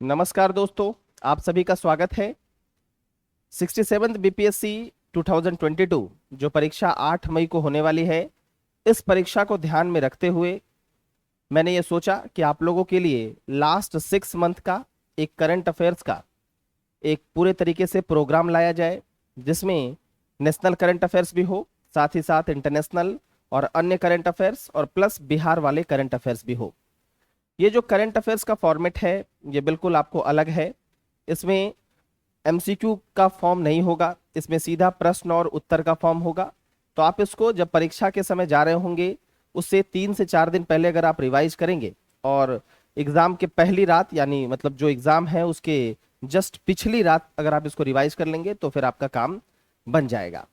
नमस्कार दोस्तों, आप सभी का स्वागत है। 67th बीपीएससी 2022 जो परीक्षा 8 मई को होने वाली है, इस परीक्षा को ध्यान में रखते हुए मैंने ये सोचा कि आप लोगों के लिए लास्ट 6 मंथ का एक करंट अफेयर्स का एक पूरे तरीके से प्रोग्राम लाया जाए, जिसमें नेशनल करंट अफेयर्स भी हो, साथ ही साथ इंटरनेशनल और अन्य करंट अफेयर्स और प्लस बिहार वाले करंट अफेयर्स भी हो। ये जो करंट अफेयर्स का फॉर्मेट है, ये बिल्कुल आपको अलग है। इसमें एमसीक्यू का फॉर्म नहीं होगा, इसमें सीधा प्रश्न और उत्तर का फॉर्म होगा। तो आप इसको जब परीक्षा के समय जा रहे होंगे, उससे 3 से 4 दिन पहले अगर आप रिवाइज करेंगे और एग्जाम के पहली रात, यानी मतलब जो एग्जाम है उसके जस्ट पिछली रात अगर आप इसको रिवाइज कर लेंगे तो फिर आपका काम बन जाएगा।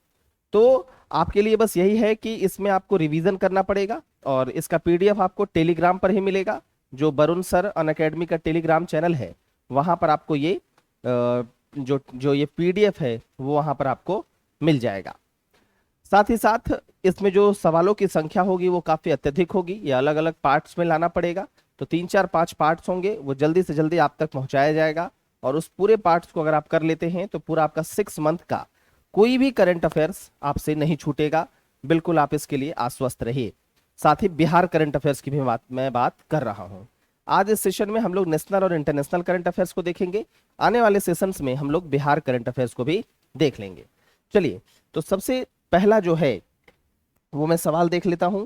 तो आपके लिए बस यही है कि इसमें आपको रिवीजन करना पड़ेगा और इसका पीडीएफ आपको टेलीग्राम पर ही मिलेगा। जो वरुण सर अनअकैडमी का टेलीग्राम चैनल है, वहां पर आपको ये जो जो ये पीडीएफ है वो वहां पर आपको मिल जाएगा। साथ ही साथ इसमें जो सवालों की संख्या होगी वो काफी अत्यधिक होगी, ये अलग अलग पार्ट्स में लाना पड़ेगा। तो 3 4 5 पार्ट्स होंगे, वो जल्दी से जल्दी आप तक पहुंचाया जाएगा और उस पूरे पार्ट्स को अगर आप कर लेते हैं तो पूरा आपका 6 मंथ का कोई भी करंट अफेयर्स आपसे नहीं छूटेगा। बिल्कुल आप इसके लिए आश्वस्त रहिए। साथ ही बिहार करंट अफेयर्स की भी मैं बात कर रहा हूं। आज इस सेशन में हम लोग नेशनल और इंटरनेशनल करंट अफेयर्स को देखेंगे। आने वाले सेशंस में हम लोग बिहार करंट अफेयर्स को भी देख लेंगे। चलिए, तो सबसे पहला जो है वो मैं सवाल देख लेता हूं।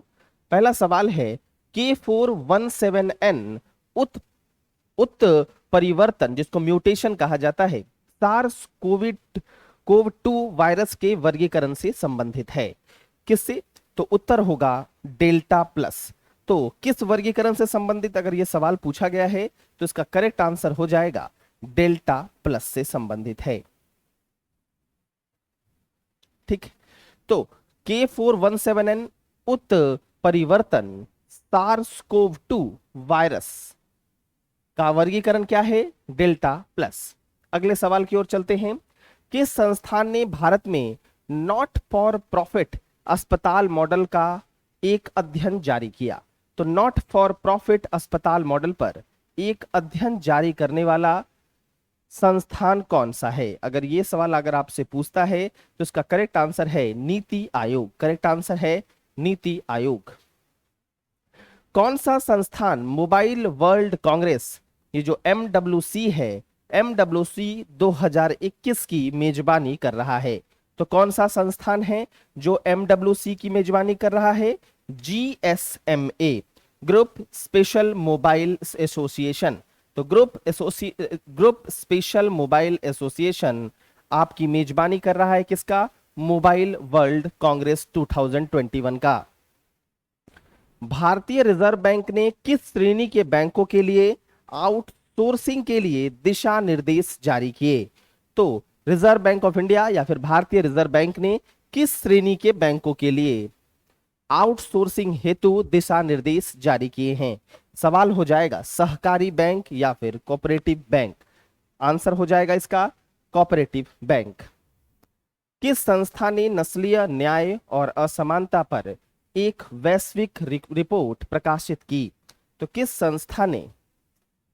पहला सवाल है K417N उत्परिवर्तन, जिसको म्यूटेशन कहा जाता है, सार्स कोव 2 वायरस के वर्गीकरण से संबंधित है। किससे? तो उत्तर होगा डेल्टा प्लस। तो किस वर्गीकरण से संबंधित अगर यह सवाल पूछा गया है तो इसका करेक्ट आंसर हो जाएगा डेल्टा प्लस से संबंधित है। ठीक, तो K417N उत्परिवर्तन SARS-CoV-2 वायरस का वर्गीकरण क्या है? Delta plus. अगले सवाल की ओर चलते हैं। किस संस्थान ने भारत में नॉट फॉर प्रॉफिट अस्पताल मॉडल का एक अध्ययन जारी किया? तो नॉट फॉर प्रॉफिट अस्पताल मॉडल पर एक अध्ययन जारी करने वाला संस्थान कौन सा है? अगर ये सवाल अगर आपसे पूछता है तो इसका करेक्ट आंसर है नीति आयोग। करेक्ट आंसर है नीति आयोग। कौन सा संस्थान मोबाइल वर्ल्ड कांग्रेस, ये जो MWC है, MWC 2021 की मेजबानी कर रहा है? तो कौन सा संस्थान है जो MWC की मेजबानी कर रहा है? GSMA, group special mobile association. तो ग्रुप स्पेशल मोबाइल एसोसिएशन आपकी मेजबानी कर रहा है किसका? मोबाइल वर्ल्ड कांग्रेस 2021 का। भारतीय रिजर्व बैंक ने किस श्रेणी के बैंकों के लिए आउटसोर्सिंग के लिए दिशा निर्देश जारी किए? तो रिजर्व बैंक ऑफ इंडिया या फिर भारतीय रिजर्व बैंक ने किस श्रेणी के बैंकों के लिए आउटसोर्सिंग हेतु दिशा निर्देश जारी किए हैं? सवाल हो जाएगा सहकारी बैंक या फिर कोऑपरेटिव बैंक। आंसर हो जाएगा इसका कोऑपरेटिव बैंक। किस संस्था ने नस्लीय न्याय और असमानता पर एक वैश्विक रिपोर्ट प्रकाशित की? तो किस संस्था ने?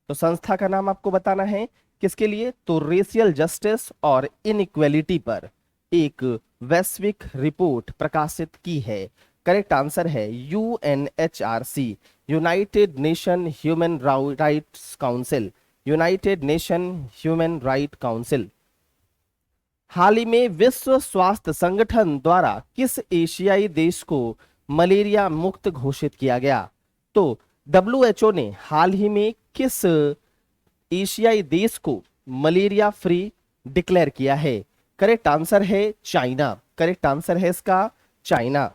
तो संस्था का नाम आपको बताना है। किसके लिए? तो रेशियल जस्टिस और इनइक्वेलिटी पर एक वैश्विक रिपोर्ट प्रकाशित की है। करेक्ट आंसर है UNHRC, united nation human rights council. United nation human right council. हाल ही में विश्व स्वास्थ्य संगठन द्वारा किस एशियाई देश को मलेरिया मुक्त घोषित किया गया? तो WHO ने हाल ही में किस एशियाई देश को मलेरिया फ्री डिक्लेयर किया है? करेक्ट आंसर है चाइना। करेक्ट आंसर है इसका चाइना।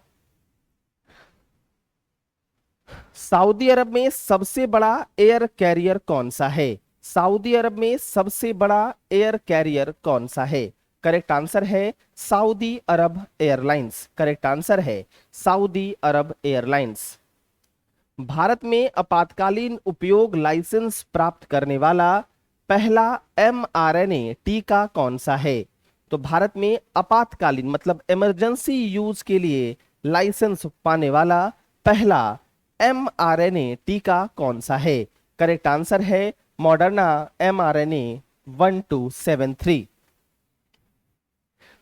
सऊदी अरब में सबसे बड़ा एयर कैरियर कौन सा है? सऊदी अरब में सबसे बड़ा एयर कैरियर कौन सा है? करेक्ट आंसर है सऊदी अरब एयरलाइंस। करेक्ट आंसर है सऊदी अरब एयरलाइंस। भारत में आपातकालीन उपयोग लाइसेंस प्राप्त करने वाला पहला mRNA टीका कौन सा है? तो भारत में आपातकालीन मतलब इमरजेंसी यूज के लिए लाइसेंस पाने वाला पहला mRNA टीका कौन सा है? करेक्ट आंसर है मॉडर्ना mRNA 1273।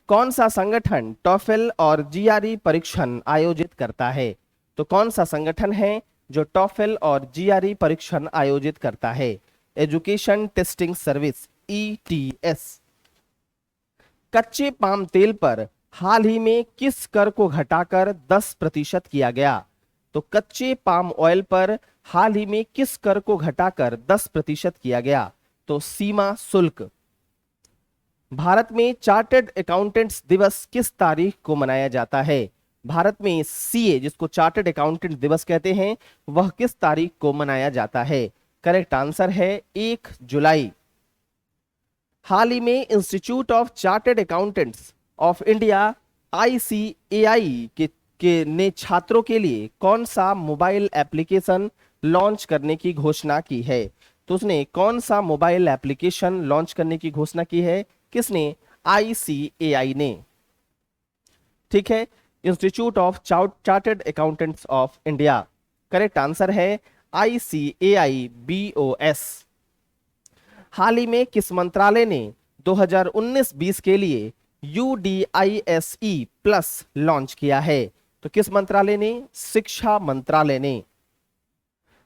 कौन सा संगठन टॉफेल और जीआरई परीक्षण आयोजित करता है? तो कौन सा संगठन है जो टॉफेल और जीआरई परीक्षण आयोजित करता है? Education testing service, ETS। कच्चे पाम तेल पर हाल ही में किस कर को घटाकर 10% किया गया? तो कच्चे पाम ऑयल पर हाल ही में किस कर को घटाकर 10% किया गया? तो सीमा शुल्क। भारत में चार्टर्ड अकाउंटेंट्स दिवस किस तारीख को मनाया जाता है? भारत में सीए, जिसको चार्टर्ड अकाउंटेंट दिवस कहते हैं, वह किस तारीख को मनाया जाता है? करेक्ट आंसर है 1 जुलाई। हाल ही में institute of chartered accountants of India ICAI ने छात्रों के लिए कौन सा मोबाइल एप्लीकेशन लॉन्च करने की घोषणा की है? तो उसने कौन सा मोबाइल एप्लीकेशन लॉन्च करने की घोषणा की है? किसने? ICAI ने। ठीक है, institute of chartered accountants of India. Correct answer है ICAI BOS। हाल ही में किस मंत्रालय ने 2019-20 के लिए UDISE प्लस लॉन्च किया है? तो किस मंत्रालय ने? शिक्षा मंत्रालय ने।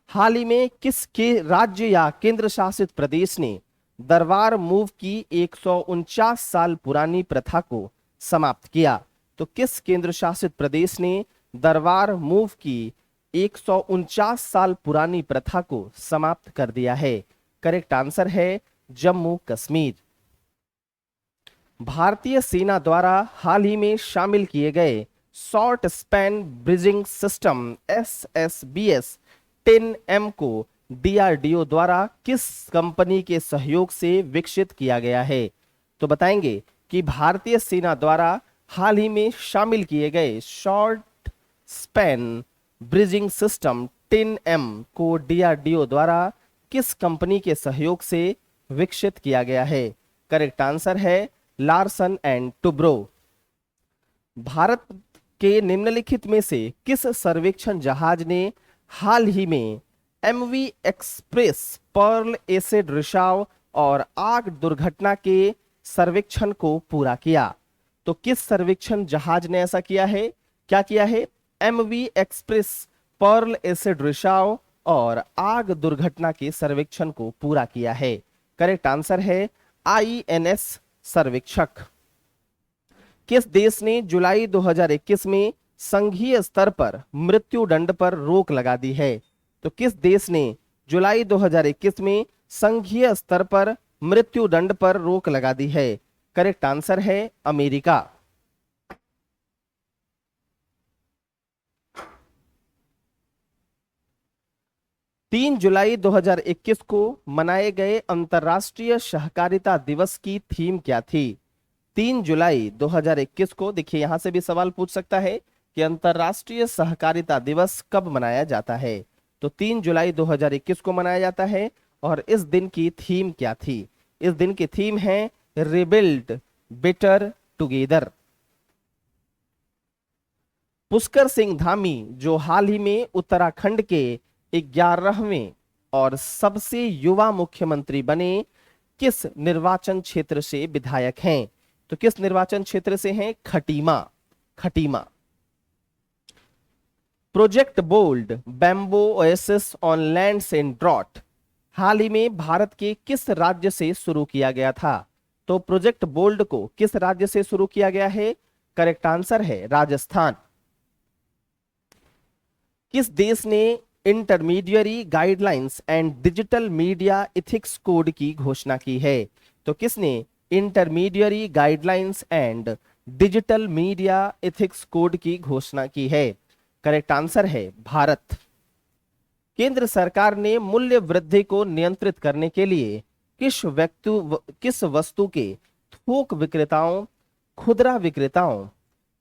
हाल ही में किसके राज्य या केंद्र शासित प्रदेश ने दरबार मूव की 149 साल पुरानी प्रथा को समाप्त किया? तो किस केंद्र शासित प्रदेश ने दरबार मूव की 149 साल पुरानी प्रथा को समाप्त कर दिया है? करेक्ट आंसर है जम्मू कश्मीर। भारतीय सेना द्वारा हाल ही में शामिल किए गए short span bridging system SSBS 10M को DRDO द्वारा किस कंपनी के सहयोग से विकसित किया गया है? तो बताएंगे कि भारतीय सेना द्वारा हाल ही में शामिल किए गए short span bridging system 10M को DRDO द्वारा किस कंपनी के सहयोग से विकसित किया गया है? करेक्ट आंसर है लार्सन एंड टुब्रो। भारत के निम्नलिखित में से किस सर्वेक्षण जहाज ने हाल ही में MV एक्सप्रेस, पर्ल एसिड रिसाव और आग दुर्घटना के सर्वेक्षण को पूरा किया? तो किस सर्वेक्षण जहाज ने ऐसा किया है? क्या किया है? MV एक्सप्रेस, पर्ल एसिड रिसाव और आग दुर्घटना के सर्वेक्षण को पूरा किया है। करेक्ट आंसर है INS सर्वेक्षक। किस देश ने जुलाई 2021 में संघीय स्तर पर मृत्युदंड पर रोक लगा दी है? तो किस देश ने जुलाई 2021 में संघीय स्तर पर मृत्युदंड पर रोक लगा दी है? करेक्ट आंसर है अमेरिका। तीन जुलाई 2021 को मनाए गए अंतर्राष्ट्रीय सहकारिता दिवस की थीम क्या थी? 3 जुलाई 2021 को, देखिए यहां से भी सवाल पूछ सकता है कि अंतर्राष्ट्रीय सहकारिता दिवस कब मनाया जाता है? तो 3 जुलाई 2021 को मनाया जाता है। और इस दिन की थीम क्या थी? इस दिन की थीम है rebuild better together. Pushkar Singh Dhami जो हाल ही में उत्तराखंड के 11वें और सबसे युवा मुख्यमंत्री बने, किस निर्वाचन क्षेत्र से विधायक हैं? तो किस निर्वाचन क्षेत्र से हैं? Khatima. Khatima. Project bold bamboo oasis on lands in drought हाल ही में भारत के किस राज्य से शुरू किया गया था? तो प्रोजेक्ट बोल्ड को किस राज्य से शुरू किया गया है? करेक्ट आंसर है राजस्थान। किस देश ने intermediary guidelines and digital media ethics code की घोषणा की है? तो किसने intermediary guidelines and digital media ethics code की घोषणा की है? करेक्ट आंसर है भारत। केंद्र सरकार ने मूल्य वृद्धि को नियंत्रित करने के लिए किस वस्तु के थोक विक्रेताओं, खुदरा विक्रेताओं,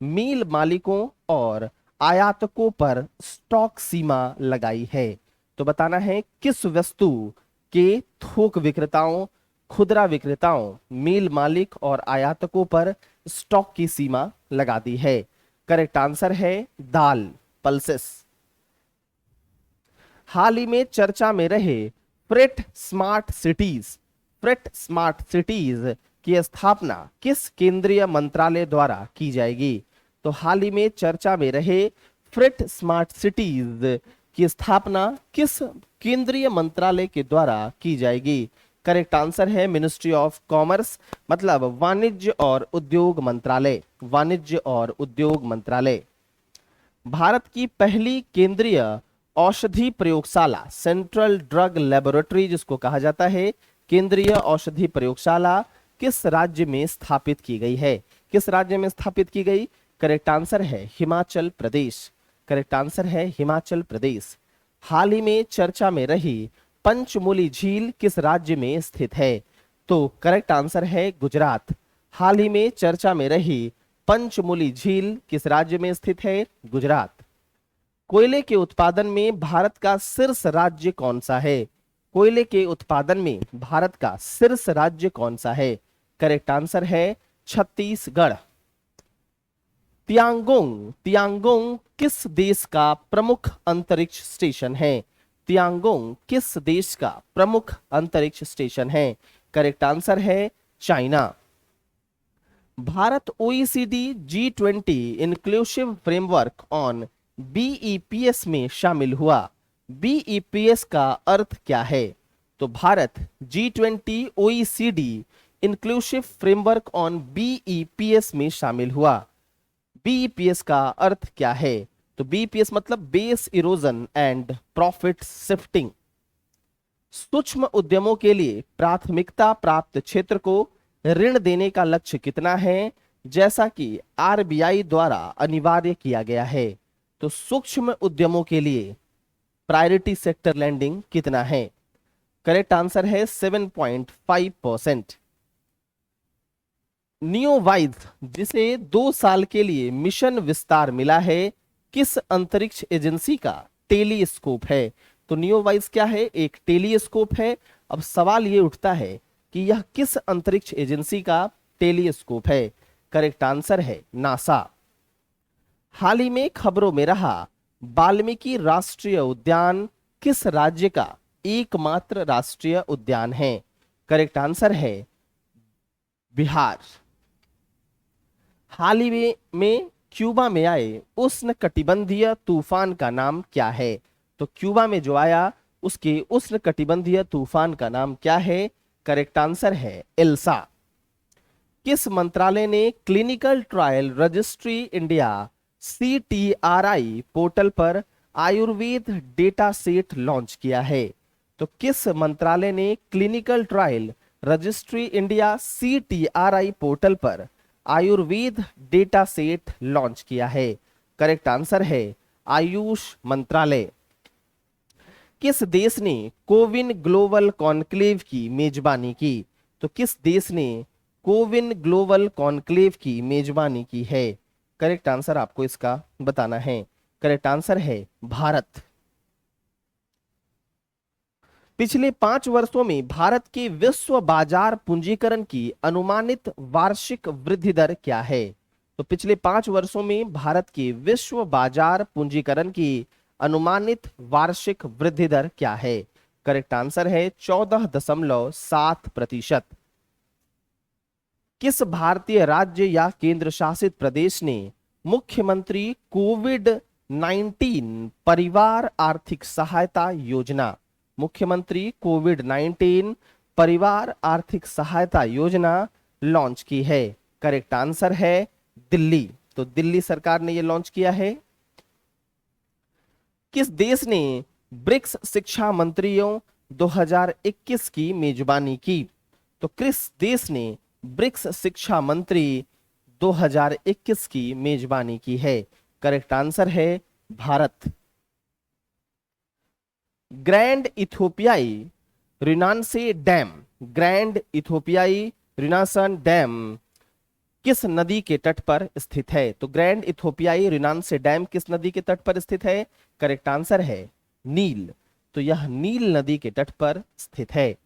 मील मालिकों और आयातकों पर स्टॉक सीमा लगाई है? तो बताना है किस वस्तु के थोक विक्रेताओं, खुदरा विक्रेताओं, मील मालिक और आयातकों पर स्टॉक की सीमा लगा दी है? करेक्ट आंसर है दाल, पल्सेस। हाल ही में चर्चा में रहे freight smart cities, freight smart cities की स्थापना किस केंद्रीय मंत्रालय द्वारा की जाएगी? तो हाल ही में चर्चा में रहे फ्रेट स्मार्ट सिटीज की स्थापना किस केंद्रीय मंत्रालय के द्वारा की जाएगी? करेक्ट आंसर है मिनिस्ट्री ऑफ कॉमर्स, मतलब वाणिज्य और उद्योग मंत्रालय, वाणिज्य और उद्योग मंत्रालय। भारत की पहली केंद्रीय औषधि प्रयोगशाला, सेंट्रल ड्रग लेबोरेटरी जिसको कहा जाता है, केंद्रीय औषधि प्रयोगशाला किस राज्य में स्थापित की गई है? किस राज्य में स्थापित की गई? करेक्ट आंसर है हिमाचल प्रदेश, करेक्ट आंसर है हिमाचल प्रदेश। हाल ही में चर्चा में रही पंचमोली झील किस राज्य में स्थित है? तो करेक्ट आंसर है गुजरात। हाल ही में चर्चा में रही पंचमोली झील किस राज्य में स्थित है? गुजरात। कोयले के उत्पादन में भारत का शीर्ष राज्य कौन सा है? कोयले के उत्पादन में भारत का शीर्ष राज्य कौन सा है? करेक्ट आंसर है छत्तीसगढ़। तियांगोंग, तियांगोंग किस देश का प्रमुख अंतरिक्ष स्टेशन है? तियांगोंग किस देश का प्रमुख अंतरिक्ष स्टेशन है? करेक्ट आंसर है China. Bharat OECD G20 inclusive framework on BEPS में शामिल हुआ। BEPS का अर्थ क्या है? तो Bharat G20 OECD inclusive framework on BEPS में शामिल हुआ। BEPS का अर्थ क्या है? तो BEPS मतलब base erosion and profit shifting. सूक्ष्म उद्यमों के लिए प्राथमिकता प्राप्त क्षेत्र को ऋण देने का लक्ष्य कितना है, जैसा कि RBI द्वारा अनिवार्य किया गया है? तो सूक्ष्म उद्यमों के लिए प्रायोरिटी सेक्टर लैंडिंग कितना है? करेक्ट आंसर है 7.5%। नियोवाइज जिसे 2 साल के लिए मिशन विस्तार मिला है, किस अंतरिक्ष एजेंसी का टेलीस्कोप है? तो नियोवाइज क्या है? एक टेलीस्कोप है। अब सवाल ये उठता है कि यह किस अंतरिक्ष एजेंसी का टेलीस्कोप है? करेक्ट आंसर है नासा। हाल ही में खबरों में रहा वाल्मीकि राष्ट्रीय उद्यान किस राज्य का एकमात्र राष्ट्रीय उद्यान है? करेक्ट आंसर है बिहार। हाल ही में क्यूबा में आए उष्णकटिबंधीय तूफान का नाम क्या है? तो क्यूबा में जो आया उसके उष्णकटिबंधीय तूफान का नाम क्या है? करेक्ट आंसर है एल्सा। किस मंत्रालय ने clinical trial registry India CTRI portal पर आयुर्वेद डेटा सेट लॉन्च किया है? तो किस मंत्रालय ने clinical trial registry India CTRI portal पर आयुर्वेद डेटा सेट लॉन्च किया है? करेक्ट आंसर है आयुष मंत्रालय। किस देश ने कोविन ग्लोबल कॉन्क्लेव की मेजबानी की? तो किस देश ने कोविन ग्लोबल कॉन्क्लेव की मेजबानी की है? करेक्ट आंसर आपको इसका बताना है। करेक्ट आंसर है भारत। पिछले 5 वर्षों में भारत के विश्व बाजार पूंजीकरण की अनुमानित वार्षिक वृद्धि दर क्या है? तो पिछले 5 वर्षों में भारत के विश्व बाजार पूंजीकरण की अनुमानित वार्षिक वृद्धि दर क्या है? करेक्ट आंसर है 14.7%। किस भारतीय राज्य या केंद्र शासित प्रदेश ने मुख्यमंत्री कोविड-19 परिवार आर्थिक सहायता योजना, मुख्यमंत्री कोविड-19 परिवार आर्थिक सहायता योजना लॉन्च की है? करेक्ट आंसर है दिल्ली। तो दिल्ली सरकार ने यह लॉन्च किया है। किस देश ने ब्रिक्स शिक्षा मंत्रियों 2021 की मेजबानी की? तो किस देश ने ब्रिक्स शिक्षा मंत्री 2021 की मेजबानी की है? करेक्ट आंसर है भारत। ग्रैंड इथोपियाई रिनांसे डैम, ग्रैंड इथोपियाई रिनासन डैम किस नदी के तट पर स्थित है? तो ग्रैंड इथोपियाई रिनांसे डैम किस नदी के तट पर स्थित है? करेक्ट आंसर है नील। तो यह नील नदी के तट पर स्थित है।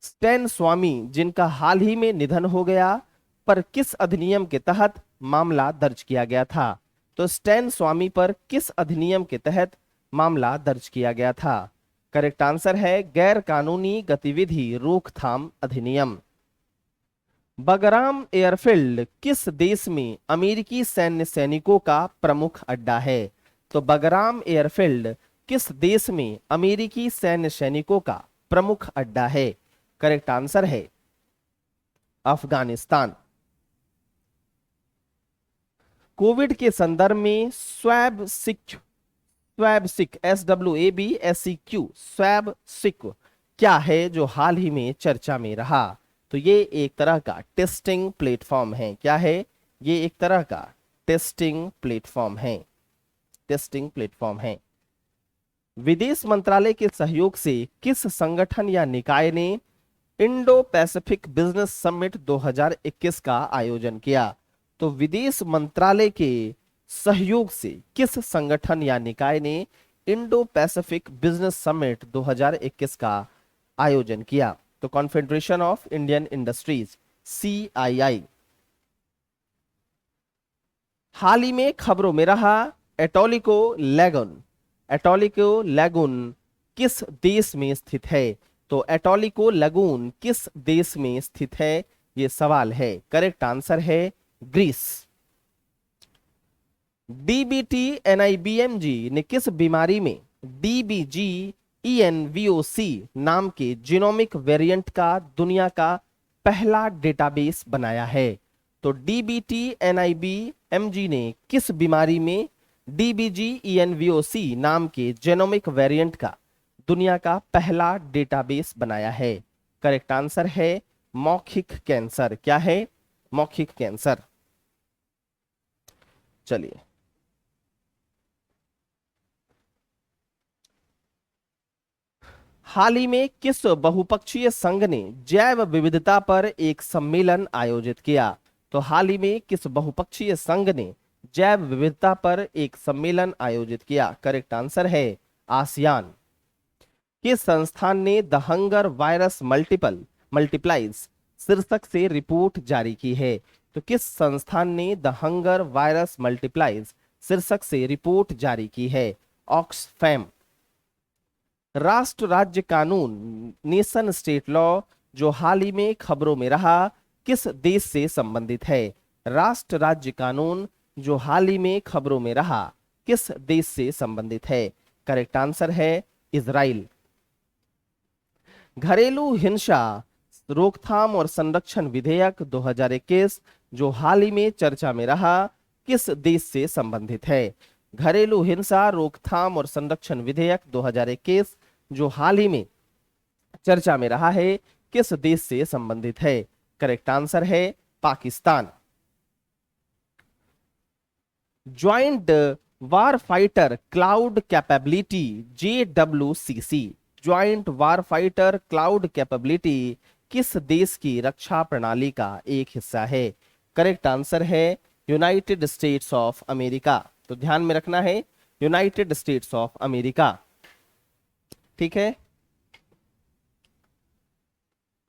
स्टैन स्वामी जिनका हाल ही में निधन हो गया, पर किस अधिनियम के तहत मामला दर्ज किया गया था? तो स्टैन स्वामी पर किस अधिनियम के तहत मामला दर्ज किया गया था? करेक्ट आंसर है गैर कानूनी गतिविधि रोकथाम अधिनियम। बगराम एयरफील्ड किस देश में अमेरिकी सैन्य सैनिकों का प्रमुख अड्डा है? तो बगराम एयरफील्ड किस देश में अमेरिकी सैन्य सैनिकों का प्रमुख अड्डा है? करेक्ट आंसर है अफगानिस्तान। कोविड के संदर्भ में स्वैब सिक SWABSEQ स्वैब सिक क्या है जो हाल ही में चर्चा में रहा? तो ये एक तरह का टेस्टिंग प्लेटफॉर्म है। क्या है? ये एक तरह का टेस्टिंग प्लेटफॉर्म है। टेस्टिंग प्लेटफॉर्म है। विदेश मंत्रालय के सहयोग से किस संगठन या निकाय ने इंडो पैसिफिक बिजनेस समिट 2021 का आयोजन किया? तो विदेश मंत्रालय के सहयोग से किस संगठन या निकाय ने इंडो पैसिफिक बिजनेस समिट 2021 का आयोजन किया? तो confederation of Indian industries CII। हाल ही में खबरों में रहा एटोलिको लगून किस देश में स्थित है? तो एटोलिको लगून किस देश में स्थित है, ये सवाल है। करेक्ट आंसर है ग्रीस। DBT NIBMG ने किस बीमारी में DBG ENVOC नाम के जीनोमिक वेरिएंट का दुनिया का पहला डेटाबेस बनाया है? तो DBT NIBMG ने किस बीमारी में DBG ENVOC नाम के जीनोमिक वेरिएंट का दुनिया का पहला डेटाबेस बनाया है? करेक्ट आंसर है मौखिक कैंसर। क्या है? मौखिक कैंसर। चलिए, हाल ही में किस बहुपक्षीय संघ ने जैव विविधता पर एक सम्मेलन आयोजित किया? तो हाल ही में किस बहुपक्षीय संघ ने जैव विविधता पर एक सम्मेलन आयोजित किया? करेक्ट आंसर है आसियान। किस संस्थान ने द हंगर वायरस मल्टीप्लाइज शीर्षक से रिपोर्ट जारी की है? तो किस संस्थान ने द हंगर वायरस मल्टीप्लाइज शीर्षक से रिपोर्ट जारी की है? ऑक्सफैम। राष्ट्र राज्य कानून नेशन स्टेट लॉ जो हाल ही में खबरों में रहा किस देश से संबंधित है? राष्ट्र राज्य कानून जो हाल ही में खबरों में रहा किस देश से संबंधित है? करेक्ट आंसर है इजराइल। घरेलू हिंसा रोकथाम और संरक्षण विधेयक 2021 जो हाल ही में चर्चा में रहा किस देश से संबंधित है? घरेलू हिंसा रोकथाम और संरक्षण विधेयक 2021 जो हाल ही में चर्चा में रहा है किस देश से संबंधित है? करेक्ट आंसर है Pakistan. Joint war fighter cloud capability JWCC joint war fighter cloud capability किस देश की रक्षा प्रणाली का एक हिस्सा है? करेक्ट आंसर है यूनाइटेड स्टेट्स ऑफ अमेरिका। तो ध्यान में रखना है यूनाइटेड स्टेट्स ऑफ अमेरिका। ठीक है।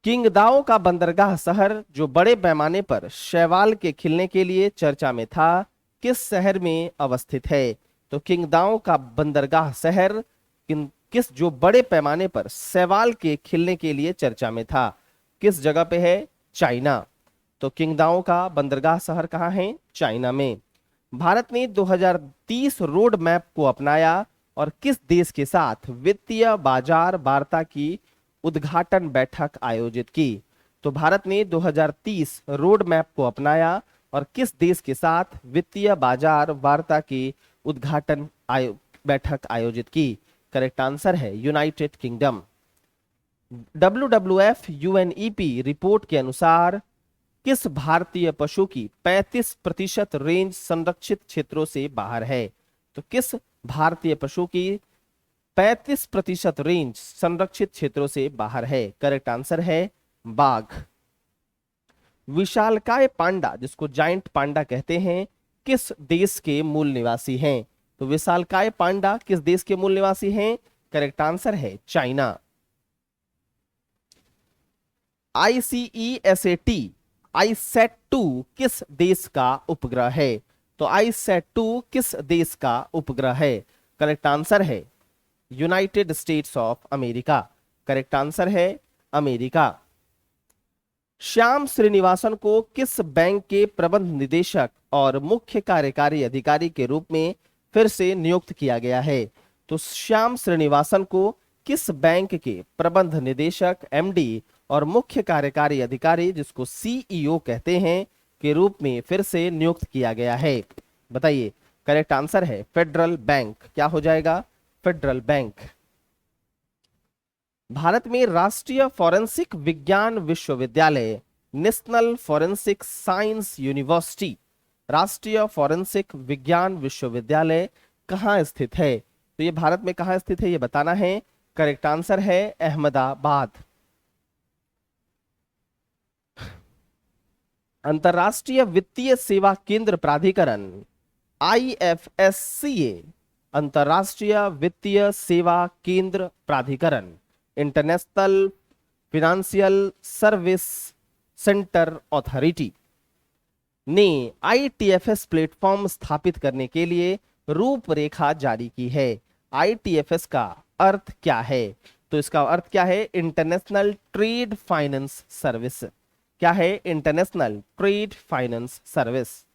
किंगदाओ का बंदरगाह शहर जो बड़े पैमाने पर शैवाल के खिलने के लिए चर्चा में था किस शहर में अवस्थित है? तो किंगदाओ का बंदरगाह शहर किस जो बड़े पैमाने पर शैवाल के खिलने के लिए चर्चा में था किस जगह पे है? चाइना। तो किंगदाओ का बंदरगाह शहर कहाँ है? चाइना में। भारत ने 2030 रोड मैप को अपनाया और किस देश के साथ वित्तीय बाजार वार्ता की उद्घाटन बैठक आयोजित की? तो भारत ने 2030 रोड मैप को अपनाया और किस देश के साथ वित्तीय बाजार वार्ता की उद्घाटन बैठक आयोजित की? करेक्ट आंसर है United kingdom. WWF UNEP report के अनुसार किस भारतीय पशु की 35% रेंज संरक्षित क्षेत्रों से बाहर है? तो किस भारतीय पशु की 35% रेंज संरक्षित क्षेत्रों से बाहर है? करेक्ट आंसर है बाघ। विशालकाय पांडा जिसको जायंट पांडा कहते हैं किस देश के मूल निवासी हैं? तो विशालकाय पांडा किस देश के मूल निवासी हैं? करेक्ट आंसर है चाइना। ICESAT-2 किस देश का उपग्रह है? तो ICESAT-2 किस देश का उपग्रह है? करेक्ट आंसर है United States of America. Correct answer है अमेरिका। श्याम श्रीनिवासन को किस बैंक के प्रबंध निदेशक और मुख्य कार्यकारी अधिकारी के रूप में फिर से नियुक्त किया गया है? तो श्याम श्रीनिवासन को किस बैंक के प्रबंध निदेशक एमडी और मुख्य कार्यकारी अधिकारी, जिसको सीईओ कहते हैं, के रूप में फिर से नियुक्त किया गया है? बताइए। करेक्ट आंसर है फेडरल बैंक। क्या हो जाएगा? Federal bank. भारत में राष्ट्रीय फोरेंसिक विज्ञान विश्वविद्यालय, नेशनल फोरेंसिक साइंस यूनिवर्सिटी, राष्ट्रीय फोरेंसिक विज्ञान विश्वविद्यालय कहाँ स्थित है? तो ये भारत में कहाँ स्थित है ये बताना है। करेक्ट आंसर है अहमदाबाद। अंतरराष्ट्रीय वित्तीय सेवा केंद्र प्राधिकरण IFSCA, अंतरराष्ट्रीय वित्तीय सेवा केंद्र प्राधिकरण, international financial service centre authority, ने ITFS प्लेटफॉर्म स्थापित करने के लिए रूपरेखा जारी की है। ITFS का अर्थ क्या है? तो इसका अर्थ क्या है? International trade finance service. क्या है? International trade finance service.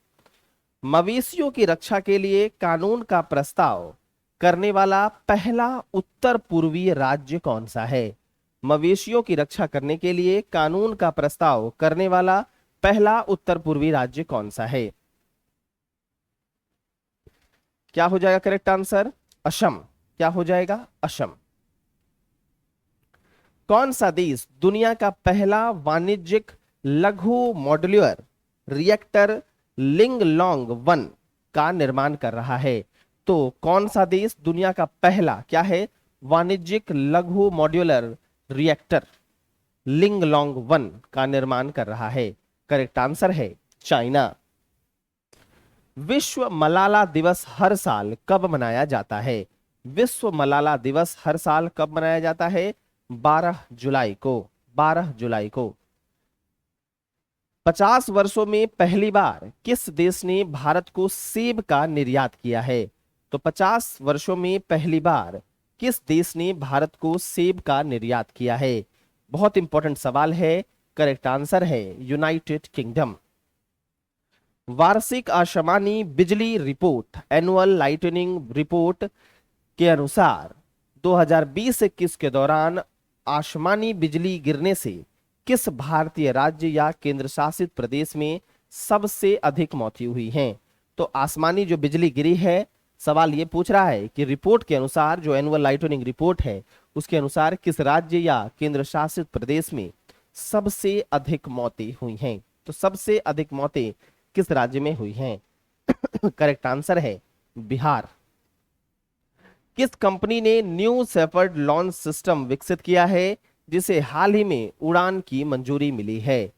मवेशियों की रक्षा के लिए कानून का प्रस्ताव करने वाला पहला उत्तर पूर्वीय राज्य कौन सा है? मवेशियों की रक्षा करने के लिए कानून का प्रस्ताव करने वाला पहला उत्तर पूर्वी राज्य कौन सा है? क्या हो जाएगा करेक्ट आंसर? असम। क्या हो जाएगा? असम। कौन सा देश दुनिया का पहला वाणिज्यिक लघु मॉड्यूलर रिएक्टर लिंगलोंग 1 का निर्माण कर रहा है? तो कौन सा देश दुनिया का पहला क्या है? वाणिज्यिक लघु मॉड्यूलर रिएक्टर लिंगलोंग 1 का निर्माण कर रहा है? करेक्ट आंसर है चाइना। विश्व मलाला दिवस हर साल कब मनाया जाता है? विश्व मलाला दिवस हर साल कब मनाया जाता है? 12 जुलाई को। 12 जुलाई को। 50 वर्षों में पहली बार किस देश ने भारत को सेब का निर्यात किया है? तो 50 वर्षों में पहली बार किस देश ने भारत को सेब का निर्यात किया है? बहुत इंपॉर्टेंट सवाल है। करेक्ट आंसर है यूनाइटेड किंगडम। वार्षिक आसमानी बिजली रिपोर्ट, एनुअल लाइटनिंग रिपोर्ट के अनुसार 2020-21 के दौरान आसमानी बिजली गिरने से किस भारतीय राज्य या केंद्र शासित प्रदेश में सबसे अधिक मौतें हुई हैं? तो आसमानी जो बिजली गिरी है, सवाल ये पूछ रहा है कि रिपोर्ट के अनुसार, जो एनुअल लाइटनिंग रिपोर्ट है उसके अनुसार किस राज्य या केंद्र शासित प्रदेश में सबसे अधिक मौतें हुई हैं? तो सबसे अधिक मौतें किस राज्य में हुई हैं? करेक्ट आंसर है बिहार। किस कंपनी ने न्यू शेफर्ड लॉन्च सिस्टम विकसित किया है जिसे हाल ही में उड़ान की मंजूरी मिली है?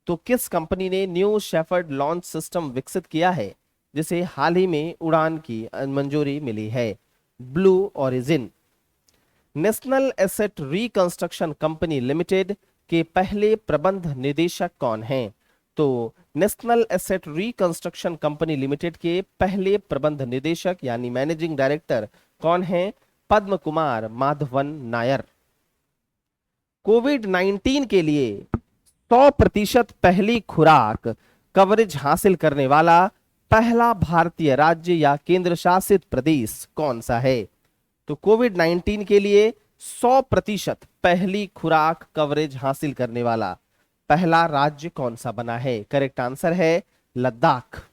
तो किस कंपनी ने न्यू शेफर्ड लॉन्च सिस्टम विकसित किया है जिसे हाल ही में उड़ान की मंजूरी मिली है? Blue origin. National asset reconstruction company limited के पहले प्रबंध निदेशक कौन हैं? तो national asset reconstruction company limited के पहले प्रबंध निदेशक यानी मैनेजिंग डायरेक्टर कौन हैं? पद्म कुमार माधवन नायर। कोविड-19 के लिए 100% पहली खुराक कवरेज हासिल करने वाला पहला भारतीय राज्य या केंद्र शासित प्रदेश कौन सा है? तो कोविड-19 के लिए 100% पहली खुराक कवरेज हासिल करने वाला पहला राज्य कौन सा बना है? करेक्ट आंसर है लद्दाख।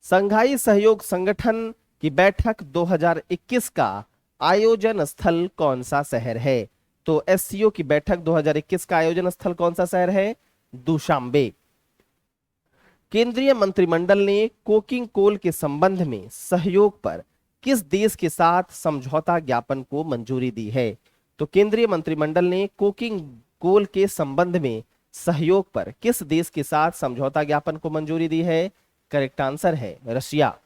संघाई सहयोग संगठन की बैठक 2021 का आयोजन स्थल कौन सा शहर है? तो एससीओ की बैठक 2021 का आयोजन स्थल कौन सा शहर है? दुशांबे। केंद्रीय मंत्रिमंडल ने कोकिंग कोल के संबंध में सहयोग पर किस देश के साथ समझौता ज्ञापन को मंजूरी दी है? तो केंद्रीय मंत्रिमंडल ने कोकिंग कोल के संबंध में सहयोग पर किस देश के साथ समझौता ज्ञापन को मंजूरी दी है? करेक्ट आंसर है रशिया।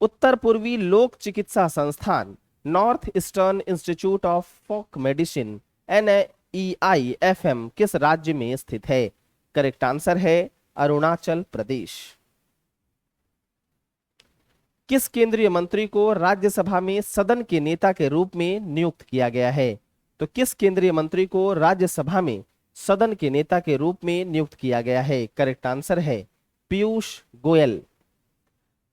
उत्तर पूर्वी लोक चिकित्सा संस्थान North Eastern Institute of Folk Medicine NEIFM किस राज्य में स्थित है? करेक्ट आंसर है अरुणाचल प्रदेश। किस केंद्रीय मंत्री को राज्यसभा में सदन के नेता के रूप में नियुक्त किया गया है? तो किस केंद्रीय मंत्री को राज्यसभा में सदन के नेता के रूप में नियुक्त किया गया है? करेक्ट आंसर है पीयूष गोयल।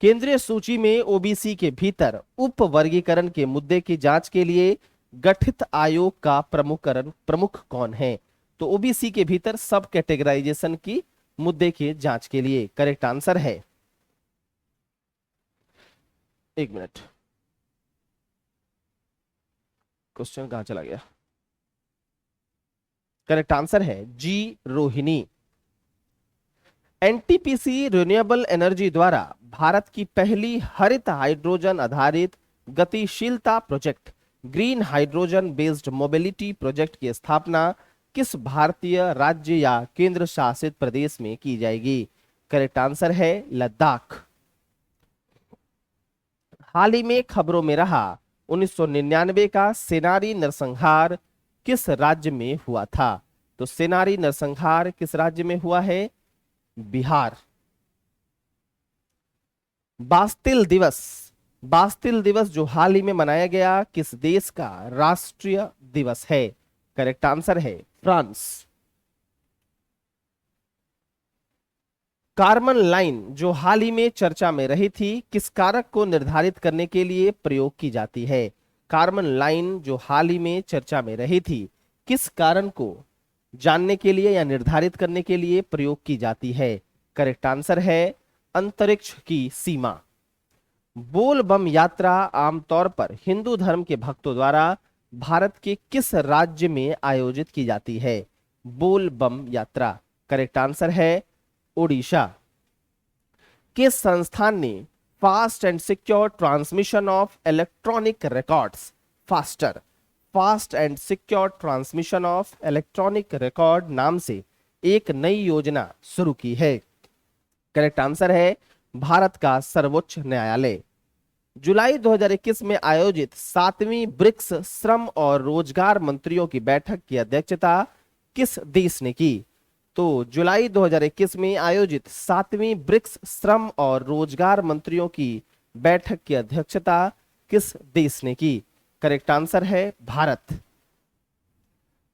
केंद्रीय सूची में ओबीसी के भीतर उप वर्गीकरण के मुद्दे की जांच के लिए गठित आयोग का प्रमुख कौन है? तो ओबीसी के भीतर सब कैटेगराइजेशन की मुद्दे की जांच के लिए करेक्ट आंसर है, एक मिनट, क्वेश्चन कहां चला गया? करेक्ट आंसर है जी रोहिणी। एनटीपीसी रिन्यूएबल एनर्जी द्वारा भारत की पहली हरित हाइड्रोजन आधारित गतिशीलता project green hydrogen based mobility project की स्थापना किस भारतीय राज्य या केंद्र शासित प्रदेश में की जाएगी? करेक्ट आंसर है लद्दाख। हाल ही में खबरों में रहा 1999 का सेनारी नरसंहार किस राज्य में हुआ था? तो सेनारी नरसंहार किस राज्य में हुआ है? बिहार। बास्तिल दिवस जो हाल ही में मनाया गया किस देश का राष्ट्रीय दिवस है? करेक्ट आंसर है फ्रांस। कार्बन लाइन जो हाल ही में चर्चा में रही थी किस कारक को निर्धारित करने के लिए प्रयोग की जाती है? कार्बन लाइन जो हाल ही में चर्चा में रही थी किस कारण को जानने के लिए या निर्धारित करने के लिए प्रयोग की जाती है? करेक्ट आंसर है अंतरिक्ष की सीमा। बोल बम यात्रा आमतौर पर हिंदू धर्म के भक्तों द्वारा भारत के किस राज्य में आयोजित की जाती है? बोल बम यात्रा करेक्ट आंसर है ओडिशा। किस संस्थान ने fast and secure transmission of electronic records fast and secure transmission of electronic record नाम से एक नई योजना शुरू की है? करेक्ट आंसर है भारत का सर्वोच्च न्यायालय। जुलाई 2021 में आयोजित 7वीं ब्रिक्स श्रम और रोजगार मंत्रियों की बैठक की अध्यक्षता किस देश ने की? तो जुलाई 2021 में आयोजित 7वीं ब्रिक्स श्रम और रोजगार मंत्रियों की बैठक की अध्यक्षता किस देश ने की? करेक्ट आंसर है भारत।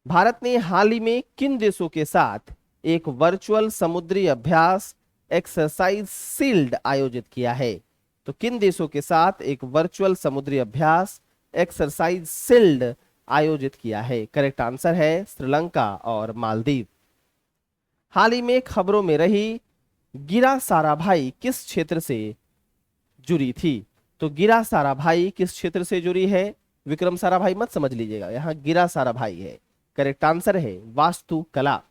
भारत ने हाल ही में किन देशों के साथ एक वर्चुअल समुद्री अभ्यास एक्सरसाइज सील्ड आयोजित किया है? तो किन देशों के साथ एक वर्चुअल समुद्री अभ्यास एक्सरसाइज सील्ड आयोजित किया है? करेक्ट आंसर है श्रीलंका और मालदीव। हाल ही में खबरों में रही गिरा साराभाई किस क्षेत्र से जुड़ी थी? तो गिरा साराभाई किस क्षेत्र से जुड़ी है? विक्रम साराभाई मत समझ लीजिएगा, यहां गिरा साराभाई है। करेक्ट आंसर है वास्तुकला।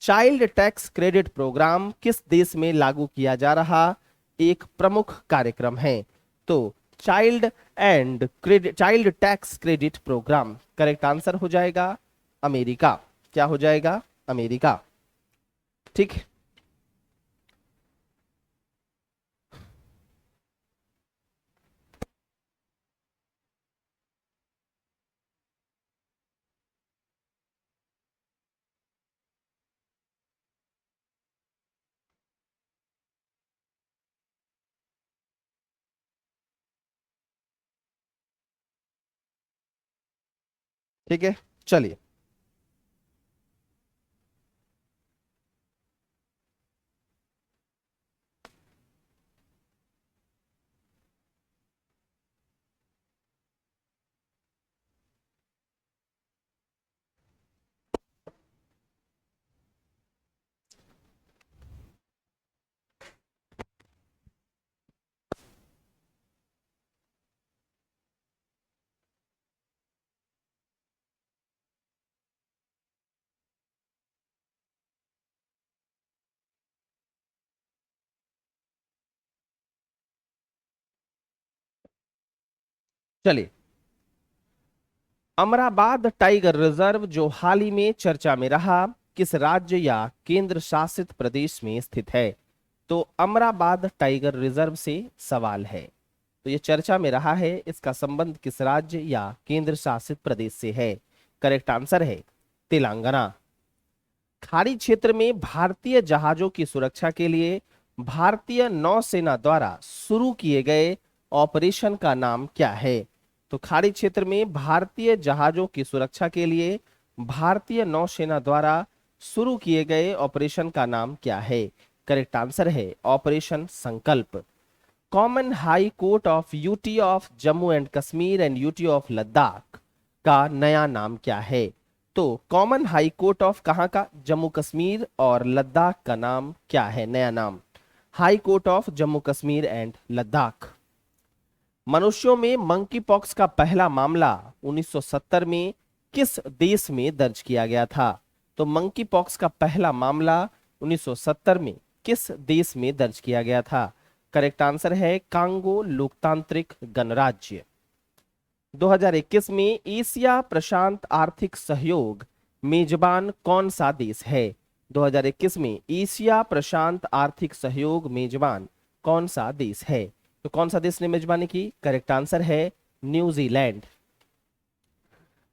चाइल्ड टैक्स क्रेडिट प्रोग्राम किस देश में लागू किया जा रहा एक प्रमुख कार्यक्रम है? तो child tax credit programme correct answer हो जाएगा अमेरिका। क्या हो जाएगा? अमेरिका। ठीक है, ठीक है, चलिए। चलिए, अमराबाद टाइगर रिजर्व जो हाल ही में चर्चा में रहा किस राज्य या केंद्र शासित प्रदेश में स्थित है? तो अमराबाद टाइगर रिजर्व से सवाल है। तो ये चर्चा में रहा है, इसका संबंध किस राज्य या केंद्र शासित प्रदेश से है? करेक्ट आंसर है तेलंगाना। खाड़ी क्षेत्र में भारतीय जहाजों की सुरक्षा के लिए भारतीय नौसेना द्वारा शुरू किए गए ऑपरेशन का नाम क्या है? तो खाड़ी क्षेत्र में भारतीय जहाजों की सुरक्षा के लिए भारतीय नौसेना द्वारा शुरू किए गए ऑपरेशन का नाम क्या है? करेक्ट आंसर है ऑपरेशन संकल्प। Common high court of UT of Jammu and Kashmir and UT of Ladakh का नया नाम क्या है? तो कॉमन हाई कोर्ट ऑफ कहां का? जम्मू कश्मीर और लद्दाख का नाम क्या है नया नाम? High court of Jammu Kashmir and Ladakh. मनुष्यों में मंकी पॉक्स का पहला मामला 1970 में किस देश में दर्ज किया गया था? तो मंकी पॉक्स का पहला मामला 1970 में किस देश में दर्ज किया गया था? करेक्ट आंसर है कांगो लोकतांत्रिक गणराज्य। 2021 में एशिया प्रशांत आर्थिक सहयोग मेजबान कौन सा देश है? 2021 में एशिया प्रशांत आर्थिक सहयोग मेजबान कौन सा देश है? तो कौन सा देश ने मेजबानी की? करेक्ट आंसर है न्यूजीलैंड।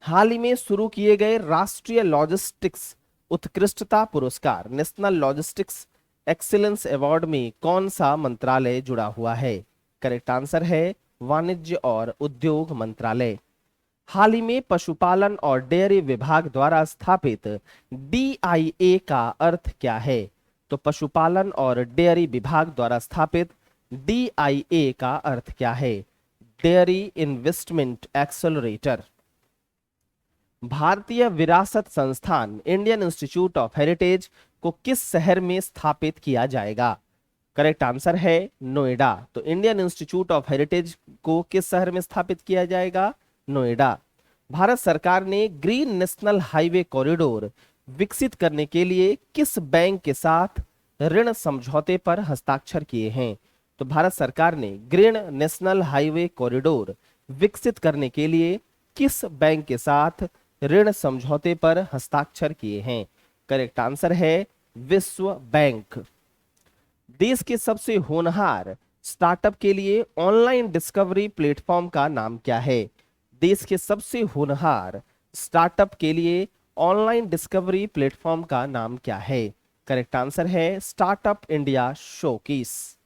हाल ही में शुरू किए गए राष्ट्रीय लॉजिस्टिक्स उत्कृष्टता पुरस्कार नेशनल लॉजिस्टिक्स एक्सीलेंस अवार्ड में कौन सा मंत्रालय जुड़ा हुआ है? करेक्ट आंसर है वाणिज्य और उद्योग मंत्रालय। हाल ही में पशुपालन और डेयरी विभाग द्वारा स्थापित DIA का अर्थ क्या है? तो पशुपालन और डेयरी विभाग द्वारा स्थापित DIA का अर्थ क्या है? Dairy investment accelerator. भारतीय विरासत संस्थान इंडियन इंस्टीट्यूट ऑफ हेरिटेज को किस शहर में स्थापित किया जाएगा? करेक्ट आंसर है नोएडा। तो इंडियन इंस्टीट्यूट ऑफ हेरिटेज को किस शहर में स्थापित किया जाएगा? नोएडा। भारत सरकार ने ग्रीन नेशनल हाईवे कॉरिडोर विकसित करने के लिए किस बैंक के साथ ऋण समझौते पर हस्ताक्षर किए हैं? तो भारत सरकार ने ग्रीन नेशनल हाईवे कॉरिडोर विकसित करने के लिए किस बैंक के साथ ऋण समझौते पर हस्ताक्षर किए हैं? करेक्ट आंसर है विश्व बैंक। देश के सबसे होनहार स्टार्टअप के लिए ऑनलाइन डिस्कवरी प्लेटफॉर्म का नाम क्या है? देश के सबसे होनहार स्टार्टअप के लिए ऑनलाइन डिस्कवरी प्लेटफॉर्म का नाम क्या है? करेक्ट आंसर है स्टार्टअप इंडिया शोकेस।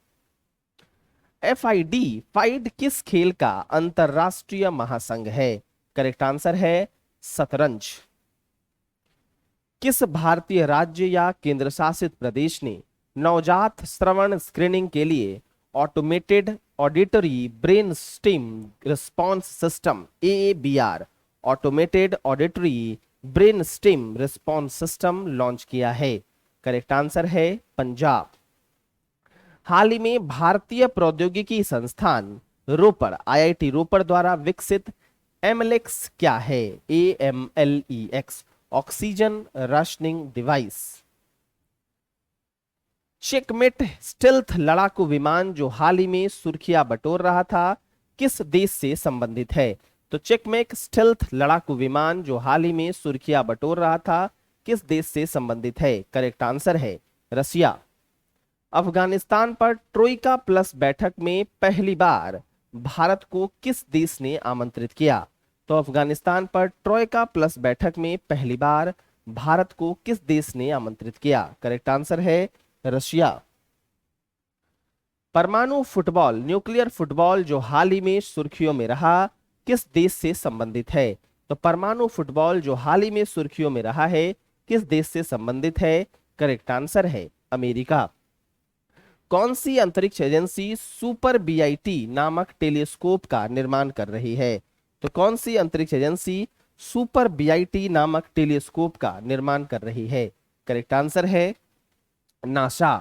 FID किस खेल का अंतरराष्ट्रीय महासंघ है? करेक्ट आंसर है शतरंज। किस भारतीय राज्य या केंद्र शासित प्रदेश ने नवजात श्रवण स्क्रीनिंग के लिए automated auditory brain stim response system AABR automated auditory brain stim response system launch किया है? करेक्ट आंसर है पंजाब। हाल ही में भारतीय प्रौद्योगिकी संस्थान रोपड़ IIT रोपड़ द्वारा विकसित MLX क्या है? AMLEX oxygen rationing device. Checkmate stealth लड़ाकू विमान जो हाल ही में सुर्खियां बटोर रहा था किस देश से संबंधित है? तो चेकमेट स्टेल्थ लड़ाकू विमान जो हाल ही में सुर्खियां बटोर रहा था किस देश से संबंधित है? करेक्ट आंसर है रसिया। अफगानिस्तान पर ट्रोइका प्लस बैठक में पहली बार भारत को किस देश ने आमंत्रित किया? तो अफगानिस्तान पर ट्रोइका प्लस बैठक में पहली बार भारत को किस देश ने आमंत्रित किया? करेक्ट आंसर है रशिया। परमाणु फुटबॉल न्यूक्लियर फुटबॉल जो हाल ही में सुर्खियों में रहा किस देश से संबंधित है? तो परमाणु फुटबॉल जो हाल ही में सुर्खियों में रहा है किस देश से संबंधित है? करेक्ट आंसर है अमेरिका। कौन सी अंतरिक्ष एजेंसी सुपर BIT नामक टेलीस्कोप का निर्माण कर रही है? तो कौन सी अंतरिक्ष एजेंसी सुपर BIT नामक टेलीस्कोप का निर्माण कर रही है? करेक्ट आंसर है नासा।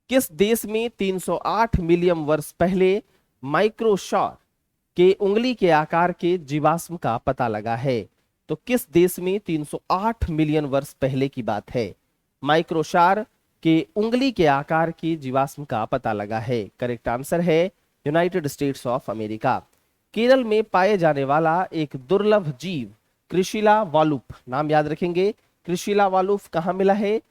किस देश में 308 मिलियन वर्ष पहले माइक्रोसॉर के उंगली के आकार के जीवाश्म का पता लगा है? तो किस देश में 308 मिलियन वर्ष पहले की बात है माइक्रोसार के उंगली के आकार की जीवाश्म का पता लगा है? करेक्ट आंसर है United States of America. Kerala में पाए जाने वाला एक दुर्लभ जीव क्रिशिला वालुप, नाम याद रखेंगे, क्रिशिला वालुप कहाँ मिला है?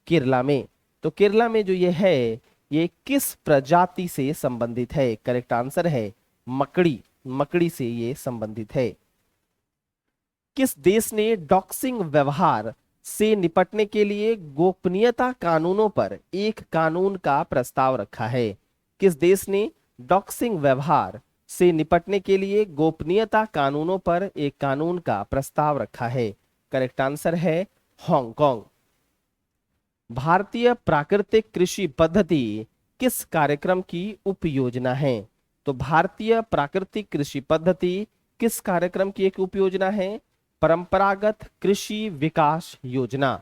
केरला में। तो केरला में जो ये है ये किस प्रजाति से संबंधित है? करेक्ट आंसर है मकड़ी, मकड़ी से ये संबंधित है। किस देश ने डॉक्सिंग व्यवहार से निपटने के लिए गोपनीयता कानूनों पर एक कानून का प्रस्ताव रखा है? किस देश ने डॉक्सिंग व्यवहार से निपटने के लिए गोपनीयता कानूनों पर एक कानून का प्रस्ताव रखा है? करेक्ट आंसर है हांगकांग। भारतीय प्राकृतिक कृषि पद्धति किस कार्यक्रम की उपयोजना है? तो भारतीय प्राकृतिक कृषि पद्धति किस कार्यक्रम की एक उपयोजना है? परंपरागत कृषि विकास योजना।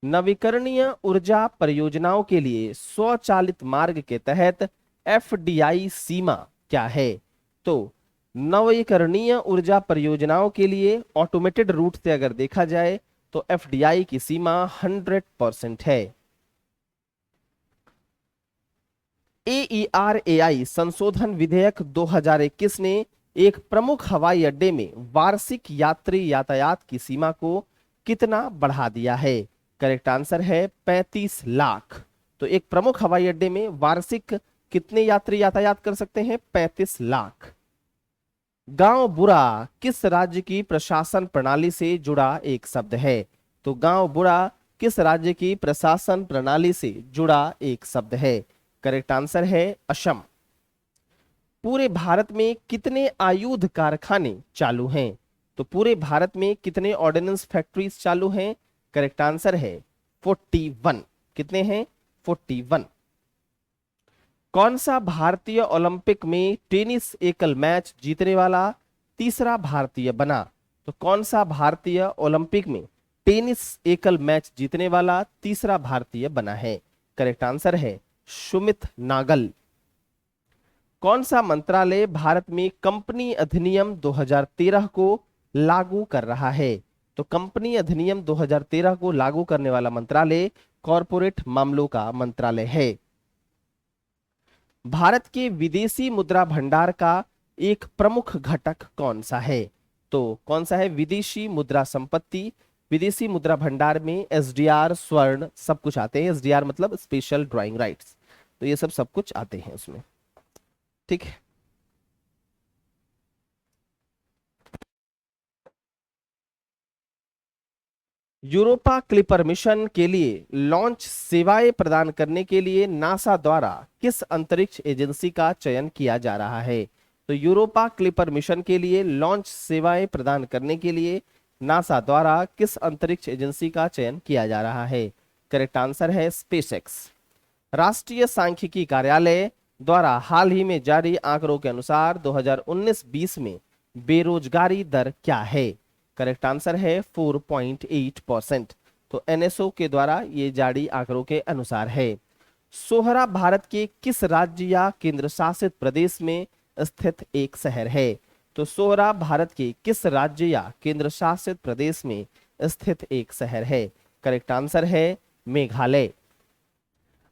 नवीकरणीय ऊर्जा परियोजनाओं के लिए स्वचालित मार्ग के तहत एफडीआई सीमा क्या है? तो नवीकरणीय ऊर्जा परियोजनाओं के लिए ऑटोमेटेड रूट से अगर देखा जाए तो एफडीआई की सीमा 100% है। एईआरएआई संशोधन विधेयक 2021 ने एक प्रमुख हवाई अड्डे में वार्षिक यात्री यातायात की सीमा को कितना बढ़ा दिया है? करेक्ट आंसर है 35 लाख। तो एक प्रमुख हवाई अड्डे में वार्षिक कितने यात्री यातायात कर सकते हैं? 35 लाख। गांव बुरा किस राज्य की प्रशासन प्रणाली से जुड़ा एक शब्द है? तो गांव बुरा किस राज्य की प्रशासन प्रणाली से जुड़ा एक शब्द है? करेक्ट आंसर है असम। पूरे भारत में कितने आयुध कारखाने चालू हैं? तो पूरे भारत में कितने ऑर्डिनेंस फैक्ट्रीज चालू हैं? करेक्ट आंसर है 41। कितने हैं? 41। कौन सा भारतीय ओलंपिक में टेनिस एकल मैच जीतने वाला तीसरा भारतीय बना? तो कौन सा भारतीय ओलंपिक में टेनिस एकल मैच जीतने वाला तीसरा भारतीय बना है? करेक्ट आंसर है सुमित नागल। कौन सा मंत्रालय भारत में कंपनी अधिनियम 2013 को लागू कर रहा है? तो कंपनी अधिनियम 2013 को लागू करने वाला मंत्रालय कॉरपोरेट मामलों का मंत्रालय है। भारत के विदेशी मुद्रा भंडार का एक प्रमुख घटक कौन सा है? तो कौन सा है? विदेशी मुद्रा संपत्ति। विदेशी मुद्रा भंडार में एसडीआर, स्वर्ण सब कुछ आते हैं। एसडीआर मतलब स्पेशल ड्राइंग राइट्स, तो ये सब कुछ आते हैं उसमें। ठीक है। यूरोपा क्लिपर मिशन के लिए लॉन्च सेवाएं प्रदान करने के लिए नासा द्वारा किस अंतरिक्ष एजेंसी का चयन किया जा रहा है? तो यूरोपा क्लिपर मिशन के लिए लॉन्च सेवाएं प्रदान करने के लिए नासा द्वारा किस अंतरिक्ष एजेंसी का चयन किया जा रहा है? करेक्ट आंसर है स्पेसएक्स। राष्ट्रीय सांख्यिकी कार्यालय द्वारा हाल ही में जारी आंकड़ों के अनुसार 2019-20 में बेरोजगारी दर क्या है? करेक्ट आंसर है 4.8%। तो एनएसओ के द्वारा ये जारी आंकड़ों के अनुसार है। सोहरा भारत के किस राज्य या केंद्र शासित प्रदेश में स्थित एक शहर है? तो सोहरा भारत के किस राज्य या केंद्र शासित प्रदेश में स्थित एक शहर है? करेक्ट आंसर है मेघालय।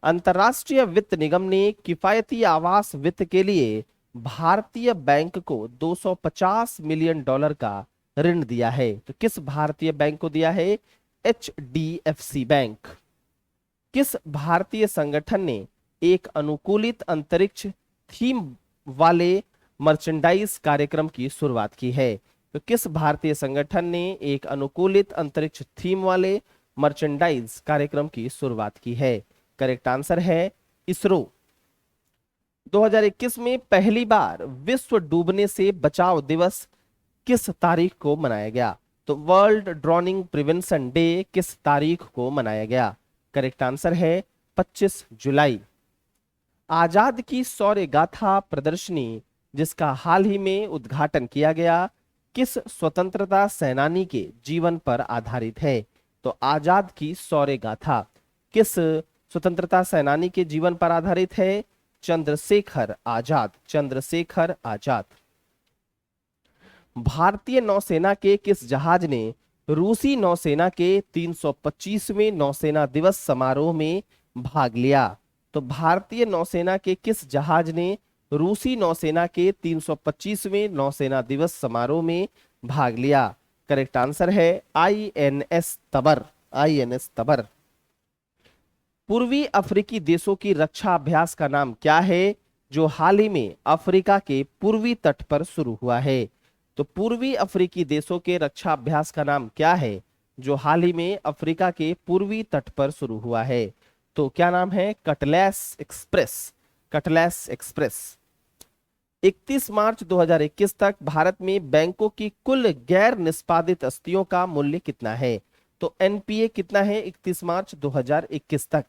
अंतर्राष्ट्रीय वित्त निगम ने किफायती आवास वित्त के लिए भारतीय बैंक को $250 मिलियन का ऋण दिया है। तो किस भारतीय बैंक को दिया है? HDFC bank. किस भारतीय संगठन ने एक अनुकूलित अंतरिक्ष थीम वाले मर्चेंडाइज कार्यक्रम की शुरुआत की है? तो किस भारतीय संगठन ने एक अनुकूलित अंतरिक्ष थीम वाले मर्चेंडाइज कार्यक्रम की शुरुआत की है? करेक्ट आंसर है इसरो। 2021 में पहली बार विश्व डूबने से बचाव दिवस किस तारीख को मनाया गया? तो वर्ल्ड ड्रॉनिंग प्रिवेंशन डे किस तारीख को मनाया गया? करेक्ट आंसर है 25 जुलाई। आजाद की शौर्य गाथा प्रदर्शनी जिसका हाल ही में उद्घाटन किया गया किस स्वतंत्रता सेनानी के जीवन पर आधारित है? तो आजाद की शौर्य गाथा किस स्वतंत्रता सेनानी के जीवन पर आधारित है? चंद्रशेखर आजाद। चंद्रशेखर आजाद। भारतीय नौसेना के किस जहाज ने रूसी नौसेना के 325वें नौसेना दिवस समारोह में भाग लिया? तो भारतीय नौसेना के किस जहाज ने रूसी नौसेना के 325वें नौसेना दिवस समारोह में भाग लिया? करेक्ट आंसर है आईएनएस तबर। आईएनएस तबर। पूर्वी अफ्रीकी देशों की रक्षा अभ्यास का नाम क्या है जो हाल ही में अफ्रीका के पूर्वी तट पर शुरू हुआ है? तो पूर्वी अफ्रीकी देशों के रक्षा अभ्यास का नाम क्या है जो हाल ही में अफ्रीका के पूर्वी तट पर शुरू हुआ है? तो क्या नाम है? Cutlass express. Cutlass express. 31 मार्च 2021 तक भारत में बैंकों की कुल गैर निष्पादित आस्तियों का मूल्य कितना है? तो एनपीए कितना है 31 मार्च 2021 तक?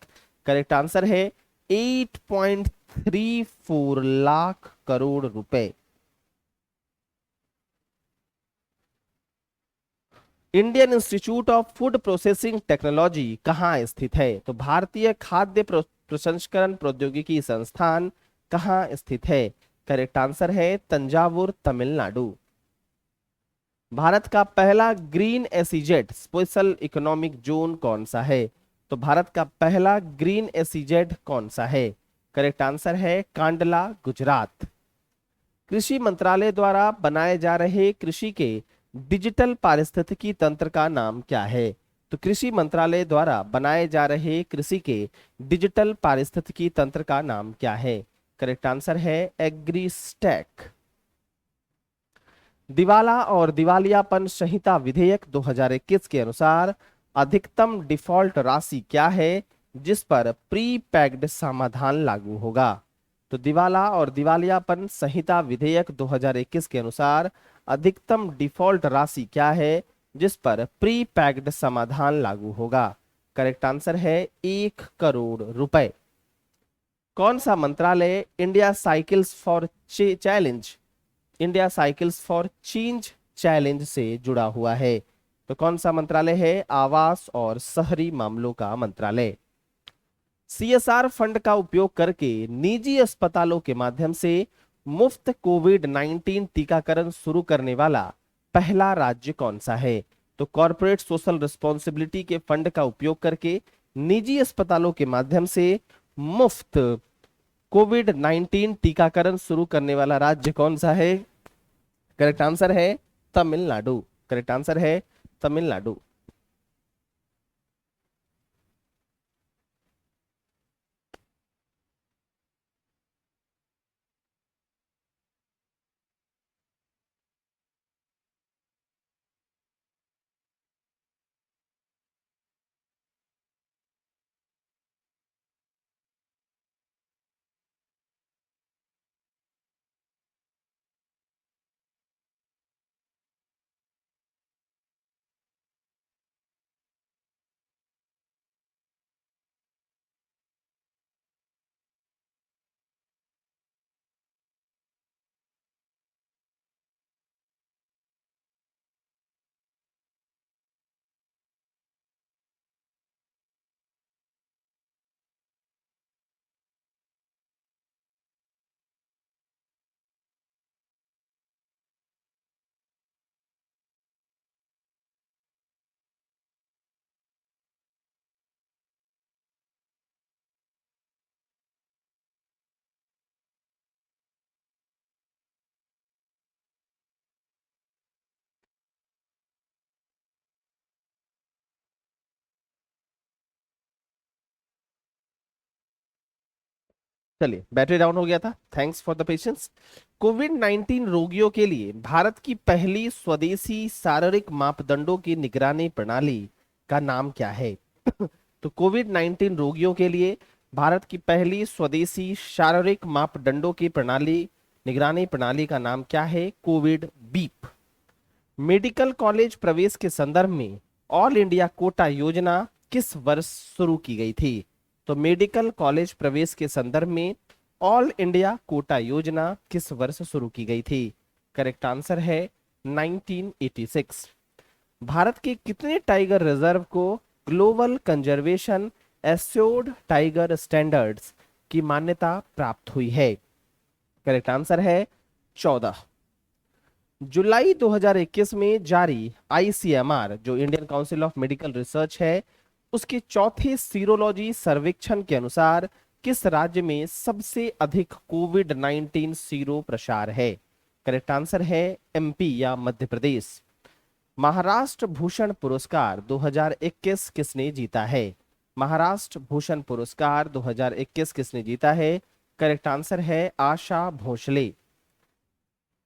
करेक्ट आंसर है 8.34 लाख करोड़ रुपए। Indian institute of food processing technology कहाँ स्थित है? तो भारतीय खाद्य प्रसंस्करण प्रौद्योगिकी संस्थान कहाँ स्थित है? करेक्ट आंसर है तंजावुर, तमिलनाडु। भारत का पहला green ACZ special economic zone कौन सा है? तो भारत का पहला ग्रीन एसीजेड कौन सा है? करेक्ट आंसर है कांडला, गुजरात। कृषि मंत्रालय द्वारा बनाए जा रहे कृषि के डिजिटल पारिस्थितिकी तंत्र का नाम क्या है? तो कृषि मंत्रालय द्वारा बनाए जा रहे कृषि के डिजिटल पारिस्थितिकी तंत्र का नाम क्या है? करेक्ट आंसर है एग्रीस्टैक। दिवाला और दिवालियापन संहिता विधेयक 2021 के अनुसार अधिकतम डिफॉल्ट राशि क्या है जिस पर प्री पैक्ड समाधान लागू होगा? तो दिवाला और दिवालियापन संहिता विधेयक 2021 के अनुसार अधिकतम डिफॉल्ट राशि क्या है जिस पर प्री पैक्ड समाधान लागू होगा? करेक्ट आंसर है 1 करोड़ रुपए। कौन सा मंत्रालय India cycles for challenge India cycles for change challenge से जुड़ा हुआ है? तो कौन सा मंत्रालय है? आवास और शहरी मामलों का मंत्रालय। सीएसआर फंड का उपयोग करके निजी अस्पतालों के माध्यम से मुफ्त कोविड 19 टीकाकरण शुरू करने वाला पहला राज्य कौन सा है? तो कॉरपोरेट सोशल रिस्पॉन्सिबिलिटी के फंड का उपयोग करके निजी अस्पतालों के माध्यम से मुफ्त कोविड 19 टीकाकरण शुरू करने वाला राज्य कौन सा है? करेक्ट आंसर है तमिलनाडु। करेक्ट आंसर है तमिलनाडु। चलिए, बैटरी डाउन हो गया था। Thanks for the patience. Covid 19 रोगियों के लिए भारत की पहली स्वदेशी शारीरिक मापदंडों की निगरानी प्रणाली का नाम क्या है? तो कोविड 19 रोगियों के लिए भारत की पहली स्वदेशी शारीरिक मापदंडों की प्रणाली निगरानी प्रणाली का नाम क्या है? Covid beep. मेडिकल कॉलेज प्रवेश के संदर्भ में ऑल इंडिया कोटा योजना किस वर्ष शुरू की गई थी? तो मेडिकल कॉलेज प्रवेश के संदर्भ में ऑल इंडिया कोटा योजना किस वर्ष शुरू की गई थी? करेक्ट आंसर है 1986। भारत के कितने टाइगर रिजर्व को global conservation assured tiger standards की मान्यता प्राप्त हुई है? करेक्ट आंसर है 14। जुलाई 2021 में जारी आईसीएमआर जो Indian council of medical research है उसके चौथे सीरोलॉजी सर्वेक्षण के अनुसार किस राज्य में सबसे अधिक कोविड 19 सीरो प्रसार है? करेक्ट आंसर है एमपी या मध्य प्रदेश। महाराष्ट्र भूषण पुरस्कार 2021 किसने जीता है? महाराष्ट्र भूषण पुरस्कार 2021 किसने जीता है? करेक्ट आंसर है Asha Bhosle.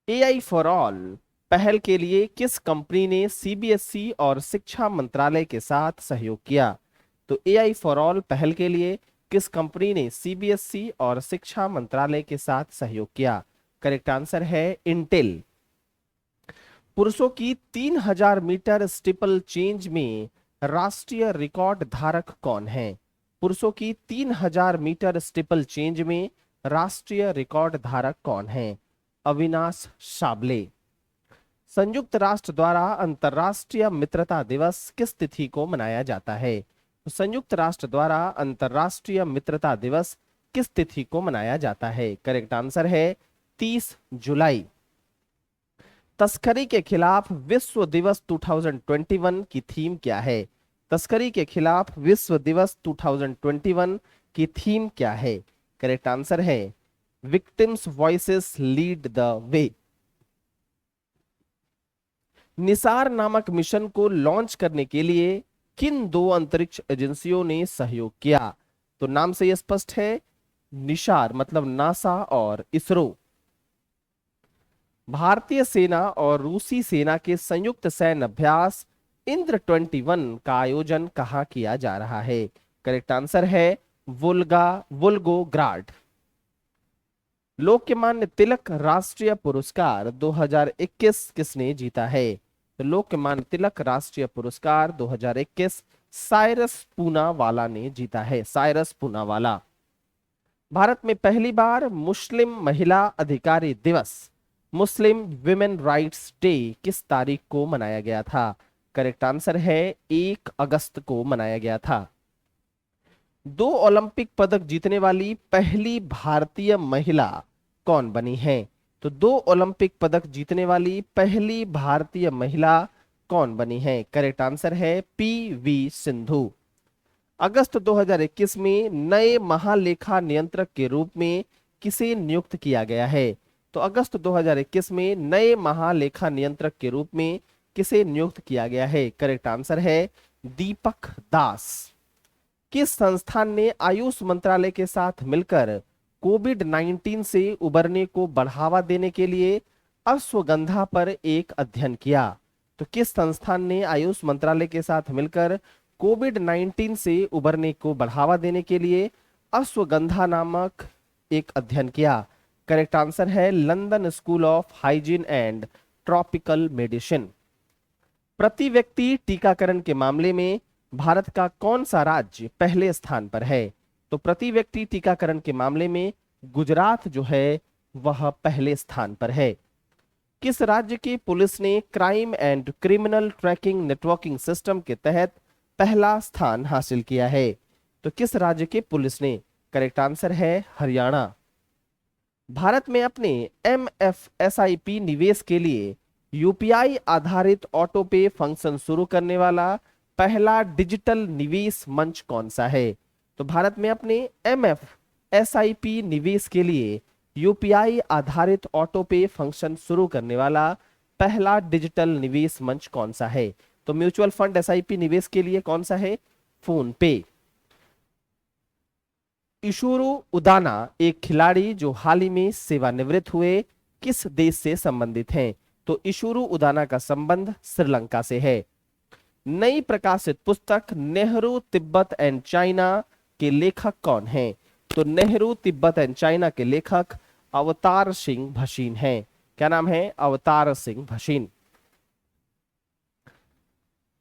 AI for all पहल के लिए किस कंपनी ने सीबीएसई और शिक्षा मंत्रालय के साथ सहयोग किया? तो एआई फॉर ऑल पहल के लिए किस कंपनी ने सीबीएसई और शिक्षा मंत्रालय के साथ सहयोग किया? करेक्ट आंसर है इंटेल। पुरुषों की 3000 मीटर स्टीपल चेंज में राष्ट्रीय रिकॉर्ड धारक कौन है? पुरुषों की 3000 मीटर स्टीपल चेंज में राष्ट्रीय रिकॉर्ड धारक कौन है? अविनाश साबले। संयुक्त राष्ट्र द्वारा अंतर्राष्ट्रीय मित्रता दिवस किस तिथि को मनाया जाता है? तो संयुक्त राष्ट्र द्वारा अंतर्राष्ट्रीय मित्रता दिवस किस तिथि को मनाया जाता है? करेक्ट आंसर है 30 जुलाई। तस्करी के खिलाफ विश्व दिवस 2021 की थीम क्या है? तस्करी के खिलाफ विश्व दिवस 2021 की थीम क्या है? करेक्ट आंसर है victims voices lead the way. Nisar नामक मिशन को लॉन्च करने के लिए किन दो अंतरिक्ष एजेंसियों ने सहयोग किया? तो नाम से यह स्पष्ट है, निसार मतलब नासा और इसरो। भारतीय सेना और रूसी सेना के संयुक्त सैन्य अभ्यास इंद्र-21 का आयोजन कहां किया जा रहा है? करेक्ट आंसर है वोल्गोग्राड। लोकमान्य तिलक राष्ट्रीय पुरस्कार 2021 किसने जीता है? तो लोकमान्य तिलक राष्ट्रीय पुरस्कार 2021 साइरस पूनावाला ने जीता है। साइरस पूनावाला। भारत में पहली बार मुस्लिम महिला अधिकारी दिवस, मुस्लिम विमेन राइट्स डे किस तारीख को मनाया गया था? करेक्ट आंसर है 1 अगस्त को मनाया गया था। 2 ओलंपिक पदक जीतने वाली पहली भारतीय महिला कौन बनी है? तो 2 ओलंपिक पदक जीतने वाली पहली भारतीय महिला कौन बनी है? करेक्ट आंसर है पीवी सिंधु। अगस्त 2021 में नए महालेखा नियंत्रक के रूप में किसे नियुक्त किया गया है? तो अगस्त 2021 में नए महालेखा नियंत्रक के रूप में किसे नियुक्त किया गया है? करेक्ट आंसर है दीपक दास। किस संस्थान ने आयुष मंत्रालय के साथ मिलकर कोविड-19 से उबरने को बढ़ावा देने के लिए अश्वगंधा पर एक अध्ययन किया? तो किस संस्थान ने आयुष मंत्रालय के साथ मिलकर कोविड-19 से उबरने को बढ़ावा देने के लिए अश्वगंधा नामक एक अध्ययन किया? करेक्ट आंसर है London school of hygiene and tropical medicine. प्रति व्यक्ति टीकाकरण के मामले में भारत का कौन सा राज्य पहले स्थान पर है? तो प्रति व्यक्ति टीकाकरण के मामले में गुजरात जो है वह पहले स्थान पर है। किस राज्य की पुलिस ने crime and criminal tracking networking system के तहत पहला स्थान हासिल किया है? तो किस राज्य की पुलिस ने? करेक्ट आंसर है हरियाणा। भारत में अपने एमएफएसआईपी निवेश के लिए यूपीआई आधारित ऑटो पे फंक्शन शुरू करने वाला पहला डिजिटल निवेश मंच कौन सा है? तो भारत में अपने एमएफएसआईपी निवेश के लिए यूपीआई आधारित ऑटो पे फंक्शन शुरू करने वाला पहला डिजिटल निवेश मंच कौन सा है? तो म्यूचुअल फंड एसआईपी निवेश के लिए कौन सा है? फोन पे। इशुरु उदाना एक खिलाड़ी जो हाल ही में सेवानिवृत्त हुए किस देश से संबंधित हैं? तो इशुरु उदाना का संबंध श्रीलंका से है। नई प्रकाशित पुस्तक नेहरू तिब्बत एंड चाइना के लेखक कौन हैं? तो नेहरू तिब्बत एंड चाइना के लेखक अवतार सिंह भसीन हैं। क्या नाम है? अवतार सिंह भसीन।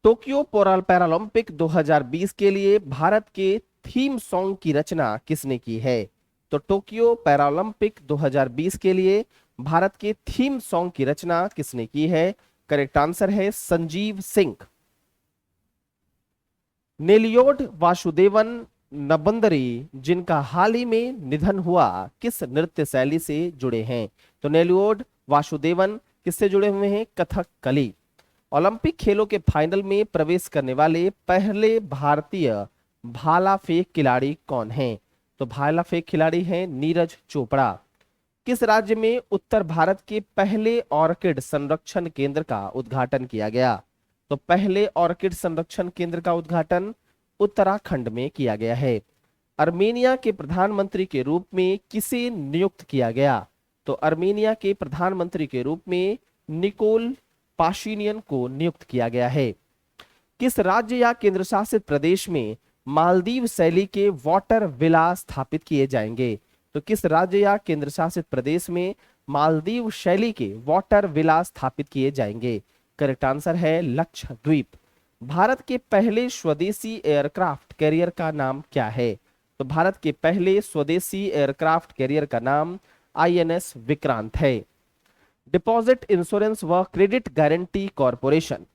टोक्यो पैरालंपिक 2020 के लिए भारत के थीम सॉन्ग की रचना किसने की है? तो टोक्यो पैरालंपिक 2020 के लिए भारत के थीम सॉन्ग की रचना किसने की है? करेक्ट आंसर है संजीव सिंह। नेलियोड वासुदेवन नबंदरी जिनका हाल ही में निधन हुआ किस नृत्य शैली से जुड़े हैं? तो नेलियोड वासुदेवन किससे जुड़े हुए हैं? कथकली। ओलंपिक खेलों के फाइनल में प्रवेश करने वाले पहले भारतीय भाला फेंक खिलाड़ी कौन हैं? तो भाला फेंक खिलाड़ी हैं नीरज चोपड़ा। किस राज्य में उत्तर भारत के पहले ऑर्किड संरक्षण केंद्र का उद्घाटन किया गया? तो पहले ऑर्किड संरक्षण केंद्र का उद्घाटन उत्तराखंड में किया गया है। अर्मेनिया के प्रधानमंत्री के रूप में किसे नियुक्त किया गया? तो अर्मेनिया के प्रधानमंत्री के रूप में निकोल पाशिनियन को नियुक्त किया गया है। किस राज्य या केंद्र शासित प्रदेश में मालदीव शैली के वाटर विला स्थापित किए जाएंगे? तो किस राज्य या केंद्र शासित प्रदेश में मालदीव शैली के वाटर विला स्थापित किए जाएंगे? करेक्ट आंसर है लक्षद्वीप। भारत के पहले स्वदेशी एयरक्राफ्ट कैरियर का नाम क्या है? तो भारत के पहले स्वदेशी एयरक्राफ्ट कैरियर का नाम आईएनएस विक्रांत है। डिपॉजिट इंश्योरेंस व credit guarantee corporation,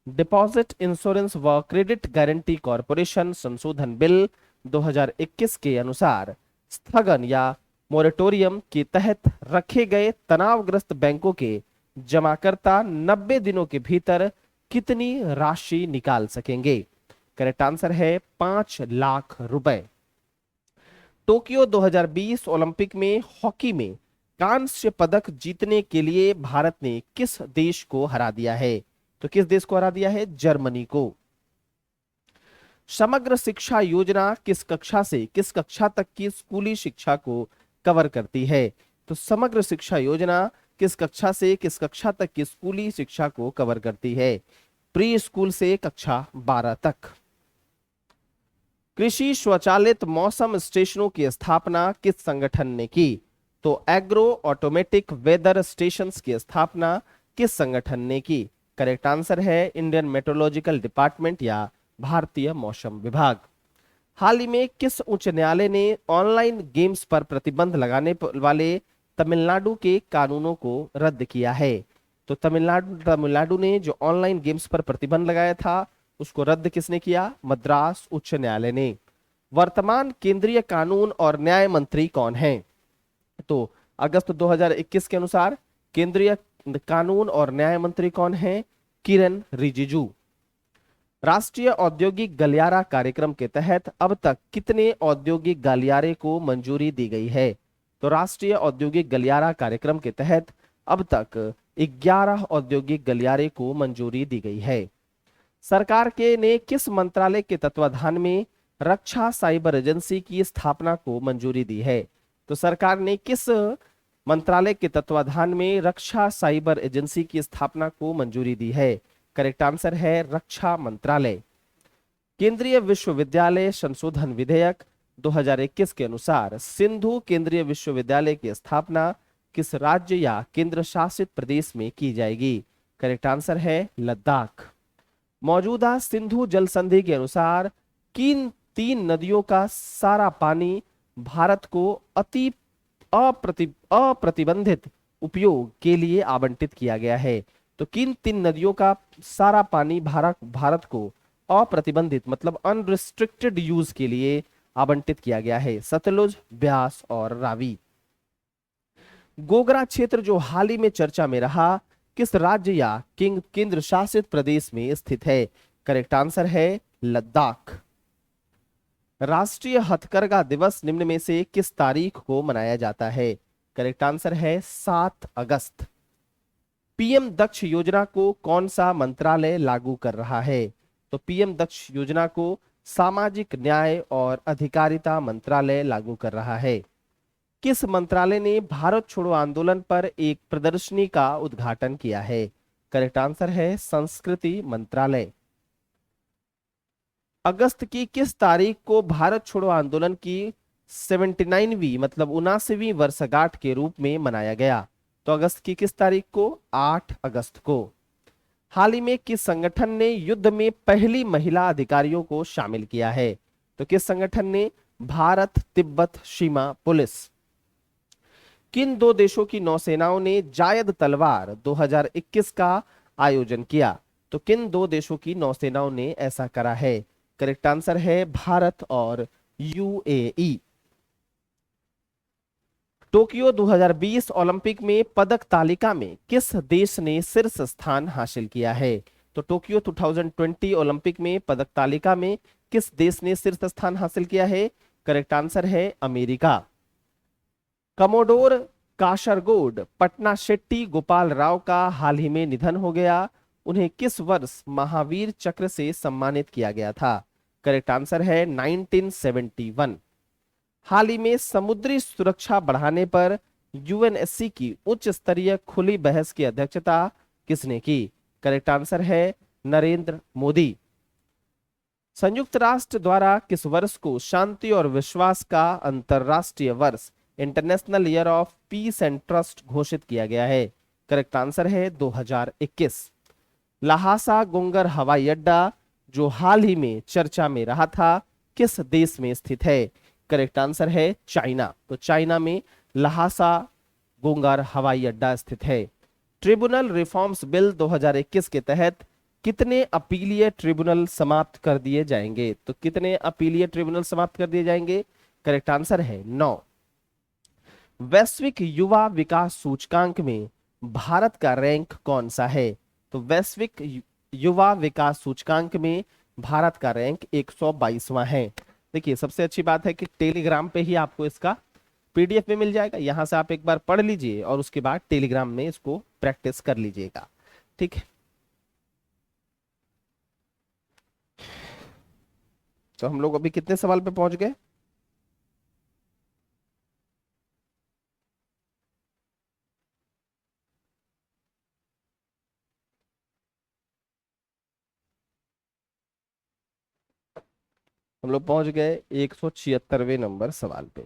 deposit insurance व क्रेडिट गारंटी कॉरपोरेशन संशोधन बिल 2021 के अनुसार स्थगन या मोरेटोरियम के तहत रखे गए तनावग्रस्त बैंकों के जमाकर्ता 90 दिनों के भीतर कितनी राशि निकाल सकेंगे? करेक्ट आंसर है 5 लाख रुपए। टोक्यो 2020 ओलंपिक में हॉकी में कांस्य पदक जीतने के लिए भारत ने किस देश को हरा दिया है? तो किस देश को हरा दिया है? जर्मनी को। समग्र शिक्षा योजना किस कक्षा से किस कक्षा तक की स्कूली शिक्षा को कवर करती है? तो समग्र शिक्षा योजना किस कक्षा से किस कक्षा तक की स्कूली शिक्षा को कवर करती है? प्री स्कूल से कक्षा 12 तक। कृषि स्वचालित मौसम स्टेशनों की स्थापना किस संगठन ने की? तो एग्रो ऑटोमेटिक वेदर स्टेशंस की स्थापना किस संगठन ने की? करेक्ट आंसर है इंडियन मेट्रोलॉजिकल डिपार्टमेंट या भारतीय मौसम विभाग। हाल ही में किस उच्च न्यायालय ने ऑनलाइन गेम्स पर प्रतिबंध वाले तमिलनाडु के कानूनों को रद्द किया है? तो तमिलनाडु ने जो ऑनलाइन गेम्स पर प्रतिबंध लगाया था उसको रद्द किसने किया? मद्रास उच्च न्यायालय ने। वर्तमान केंद्रीय कानून और न्याय मंत्री कौन है? तो अगस्त 2021 के अनुसार केंद्रीय कानून और न्याय मंत्री कौन है? किरण रिजिजू। राष्ट्रीय औद्योगिक गलियारा कार्यक्रम के तहत अब तक कितने औद्योगिक गलियारे को मंजूरी दी गई है? तो राष्ट्रीय औद्योगिक गलियारा कार्यक्रम के तहत अब तक 11 औद्योगिक गलियारे को मंजूरी दी गई है। सरकार के ने किस मंत्रालय के तत्वाधान में रक्षा साइबर एजेंसी की स्थापना को मंजूरी दी है? तो सरकार ने किस मंत्रालय के तत्वाधान में रक्षा साइबर एजेंसी की स्थापना को मंजूरी दी है? करेक्ट आंसर है रक्षा मंत्रालय। केंद्रीय विश्वविद्यालय संशोधन विधेयक 2021 के अनुसार सिंधु केंद्रीय विश्वविद्यालय की स्थापना किस राज्य या केंद्र शासित प्रदेश में की जाएगी? करेक्ट आंसर है लद्दाख। मौजूदा सिंधु जल संधि के अनुसार किन 3 नदियों का सारा पानी भारत को अप्रतिबंधित उपयोग के लिए आवंटित किया गया है? तो किन 3 नदियों का सारा पानी भारत को अप्रतिबंधित मतलब अनरिस्ट्रिक्टेड यूज के लिए आवंटित किया गया है? सतलुज, ब्यास और रावी। गोगरा क्षेत्र जो हाल ही में चर्चा में रहा किस राज्य या केंद्र शासित प्रदेश में स्थित है? करेक्ट आंसर है लद्दाख। राष्ट्रीय हथकरघा दिवस निम्न में से किस तारीख को मनाया जाता है? करेक्ट आंसर है 7 अगस्त। पीएम दक्ष योजना को कौन सा मंत्रालय लागू कर रहा है? तो पीएम दक्ष योजना को सामाजिक न्याय और अधिकारिता मंत्रालय लागू कर रहा है। किस मंत्रालय ने भारत छोड़ो आंदोलन पर एक प्रदर्शनी का उद्घाटन किया है? करेक्ट आंसर है संस्कृति मंत्रालय। अगस्त की किस तारीख को भारत छोड़ो आंदोलन की 79वीं मतलब 79वीं वर्षगांठ के रूप में मनाया गया? तो अगस्त की किस तारीख को? 8 अगस्त को। हाल ही में किस संगठन ने युद्ध में पहली महिला अधिकारियों को शामिल किया है? तो किस संगठन ने? भारत तिब्बत सीमा पुलिस। किन 2 देशों की नौसेनाओं ने जायद तलवार 2021 का आयोजन किया? तो किन 2 देशों की नौसेनाओं ने ऐसा करा है? करेक्ट आंसर है भारत और यूएई। टोक्यो 2020 ओलंपिक में पदक तालिका में किस देश ने शीर्ष स्थान हासिल किया है? तो टोक्यो 2020 ओलंपिक में पदक तालिका में किस देश ने शीर्ष स्थान हासिल किया है? करेक्ट आंसर है अमेरिका। कमोडोर काशरगोड पटना शेट्टी गोपाल राव का हाल ही में निधन हो गया। उन्हें किस वर्ष महावीर चक्र से सम्मानित किया गया था? करेक्ट आंसर है 1971। हाल ही में समुद्री सुरक्षा बढ़ाने पर यूएनएससी की उच्च स्तरीय खुली बहस की अध्यक्षता किसने की? करेक्ट आंसर है नरेंद्र मोदी। संयुक्त राष्ट्र द्वारा किस वर्ष को शांति और विश्वास का अंतरराष्ट्रीय वर्ष, international year of peace and trust घोषित किया गया है? करेक्ट आंसर है 2021। लहासा गोंगर हवाई अड्डा जो हाल ही में चर्चा में रहा था, किस देश में स्थित है? करेक्ट आंसर है चाइना। तो चाइना में लहासा गोंगर हवाई अड्डा स्थित है। ट्रिब्यूनल रिफॉर्म्स बिल 2021 के तहत कितने अपीलीय ट्रिब्यूनल समाप्त कर दिए जाएंगे? तो कितने अपीलीय ट्रिब्यूनल समाप्त कर दिए जाएंगे? करेक्ट आंसर है 9। वैश्विक युवा विकास सूचकांक में भारत का रैंक कौन सा है? तो वैश्विक युवा विकास सूचकांक में भारत का रैंक 122वां है। देखिए सबसे अच्छी बात है कि टेलीग्राम पे ही आपको इसका पीडीएफ में मिल जाएगा, यहां से आप एक बार पढ़ लीजिए और उसके बाद टेलीग्राम में इसको प्रैक्टिस कर लीजिएगा। ठीक है, तो हम लोग अभी कितने सवाल पे पहुंच गए? हम लोग पहुंच गए 176वें नंबर सवाल पे।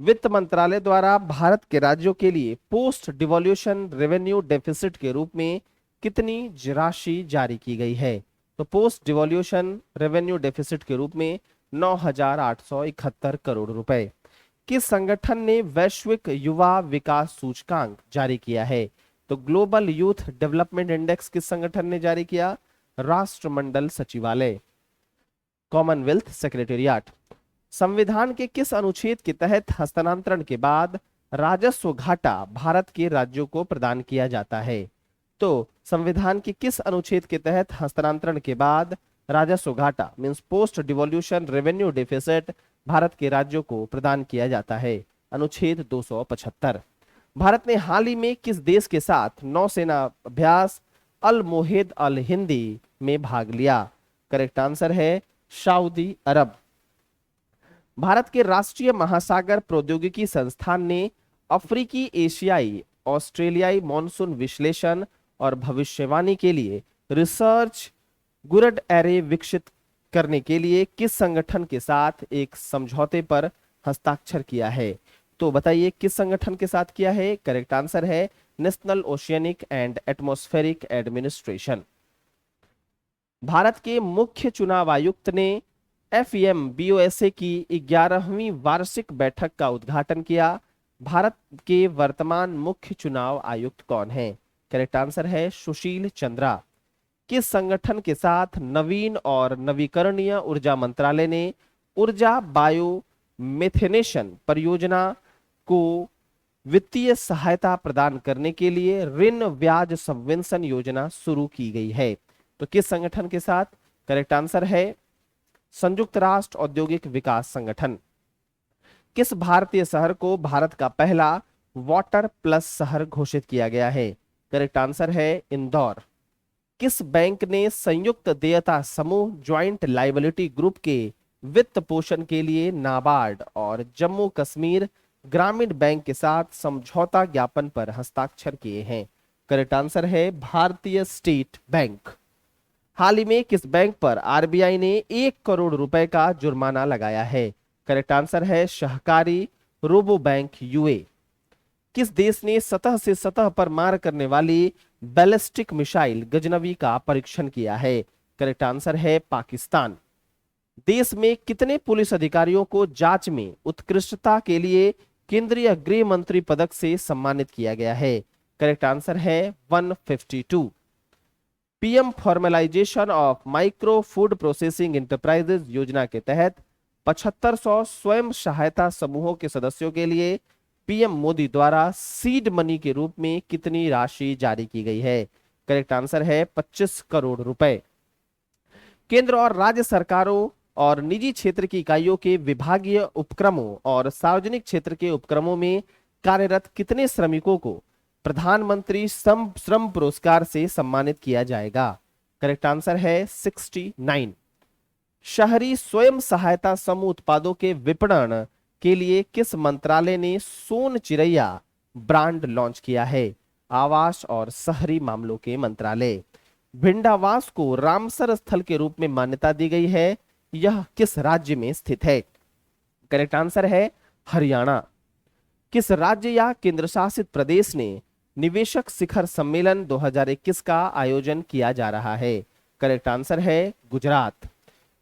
वित्त मंत्रालय द्वारा भारत के राज्यों के लिए पोस्ट डिवोल्यूशन रेवेन्यू डेफिसिट के रूप में कितनी राशि जारी की गई है? तो पोस्ट डिवोल्यूशन रेवेन्यू डेफिसिट के रूप में 9,871 करोड़ रुपए। किस संगठन ने वैश्विक युवा विकास सूचकांक जारी किया है? तो ग्लोबल यूथ डेवलपमेंट इंडेक्स किस संगठन ने जारी किया? राष्ट्रमंडल सचिवालय, कॉमनवेल्थ सेक्रेटेरिएट। संविधान के किस अनुच्छेद के तहत हस्तांतरण के बाद राजस्व घाटा भारत के राज्यों को प्रदान किया जाता है? तो संविधान के किस अनुच्छेद के तहत हस्तांतरण के बाद राजस्व घाटा means post devolution revenue deficit Bharat के राज्यों को प्रदान किया जाता है? अनुच्छेद 275। भारत ने हाल ही में किस देश के साथ नौसेना अभ्यास अल मोहिद अल हिंदी में भाग लिया? करेक्ट आंसर है सऊदी अरब। भारत के राष्ट्रीय महासागर प्रौद्योगिकी संस्थान ने अफ्रीकी एशियाई ऑस्ट्रेलियाई मॉनसून विश्लेषण और भविष्यवाणी के लिए रिसर्च गुरड एरे विकसित करने के लिए किस संगठन के साथ एक समझौते पर हस्ताक्षर किया है? तो बताइए किस संगठन के साथ किया है? करेक्ट आंसर है national oceanic and atmospheric administration. Bharat के मुख्य चुनाव आयुक्त ने FEM-BOSA की 11वीं वार्षिक बैठक का उद्घाटन किया। भारत के वर्तमान मुख्य चुनाव आयुक्त कौन है? करेक्ट आंसर है सुशील चंद्रा। किस संगठन के साथ नवीन और नवीकरणीय ऊर्जा मंत्रालय ने ऊर्जा बायो मेथेनेशन परियोजना को वित्तीय सहायता प्रदान करने के लिए ऋण ब्याज सबवेंशन योजना शुरू की गई है? तो किस संगठन के साथ? करेक्ट आंसर है संयुक्त राष्ट्र औद्योगिक विकास संगठन। किस भारतीय शहर को भारत का पहला वाटर प्लस शहर घोषित किया गया है? करेक्ट आंसर है इंदौर। किस बैंक ने संयुक्त देयता समूह ज्वाइंट लायबिलिटी ग्रुप के वित्त पोषण के लिए नाबार्ड और जम्मू कश्मीर ग्रामीण बैंक के साथ समझौता ज्ञापन पर हस्ताक्षर किए हैं? करेक्ट आंसर है भारतीय स्टेट बैंक। हाल ही में किस बैंक पर आरबीआई ने 1 करोड़ रुपए का जुर्माना लगाया है? करेक्ट आंसर है सहकारी रोबो बैंक यूए। किस देश ने सतह से सतह पर मार करने वाली बैलिस्टिक मिसाइल गजनवी का परीक्षण किया है? करेक्ट आंसर है पाकिस्तान। देश में कितने पुलिस अधिकारियों को जांच में उत्कृष्टता के लिए केंद्रीय गृह मंत्री पदक से सम्मानित किया गया है? करेक्ट आंसर है 152। PM formalisation of micro food processing enterprises योजना के तहत 7500 स्वयं सहायता समूहों के सदस्यों के लिए पीएम मोदी द्वारा सीड मनी के रूप में कितनी राशि जारी की गई है? करेक्ट आंसर है 25 करोड़ रुपए। केंद्र और राज्य सरकारों और निजी क्षेत्र की इकाइयों के विभागीय उपक्रमों और सार्वजनिक क्षेत्र के उपक्रमों में कार्यरत कितने श्रमिकों को प्रधानमंत्री श्रम पुरस्कार से सम्मानित किया जाएगा? करेक्ट आंसर है 69। शहरी स्वयं सहायता समूह उत्पादों के विपणन के लिए किस मंत्रालय ने सोन चिरैया ब्रांड लॉन्च किया है? आवास और शहरी मामलों के मंत्रालय। भिंडावास को रामसर स्थल के रूप में मान्यता दी गई है, यह किस राज्य में स्थित है? करेक्ट आंसर है हरियाणा। किस राज्य या केंद्र शासित प्रदेश ने निवेशक शिखर सम्मेलन 2021 का आयोजन किया जा रहा है? करेक्ट आंसर है गुजरात।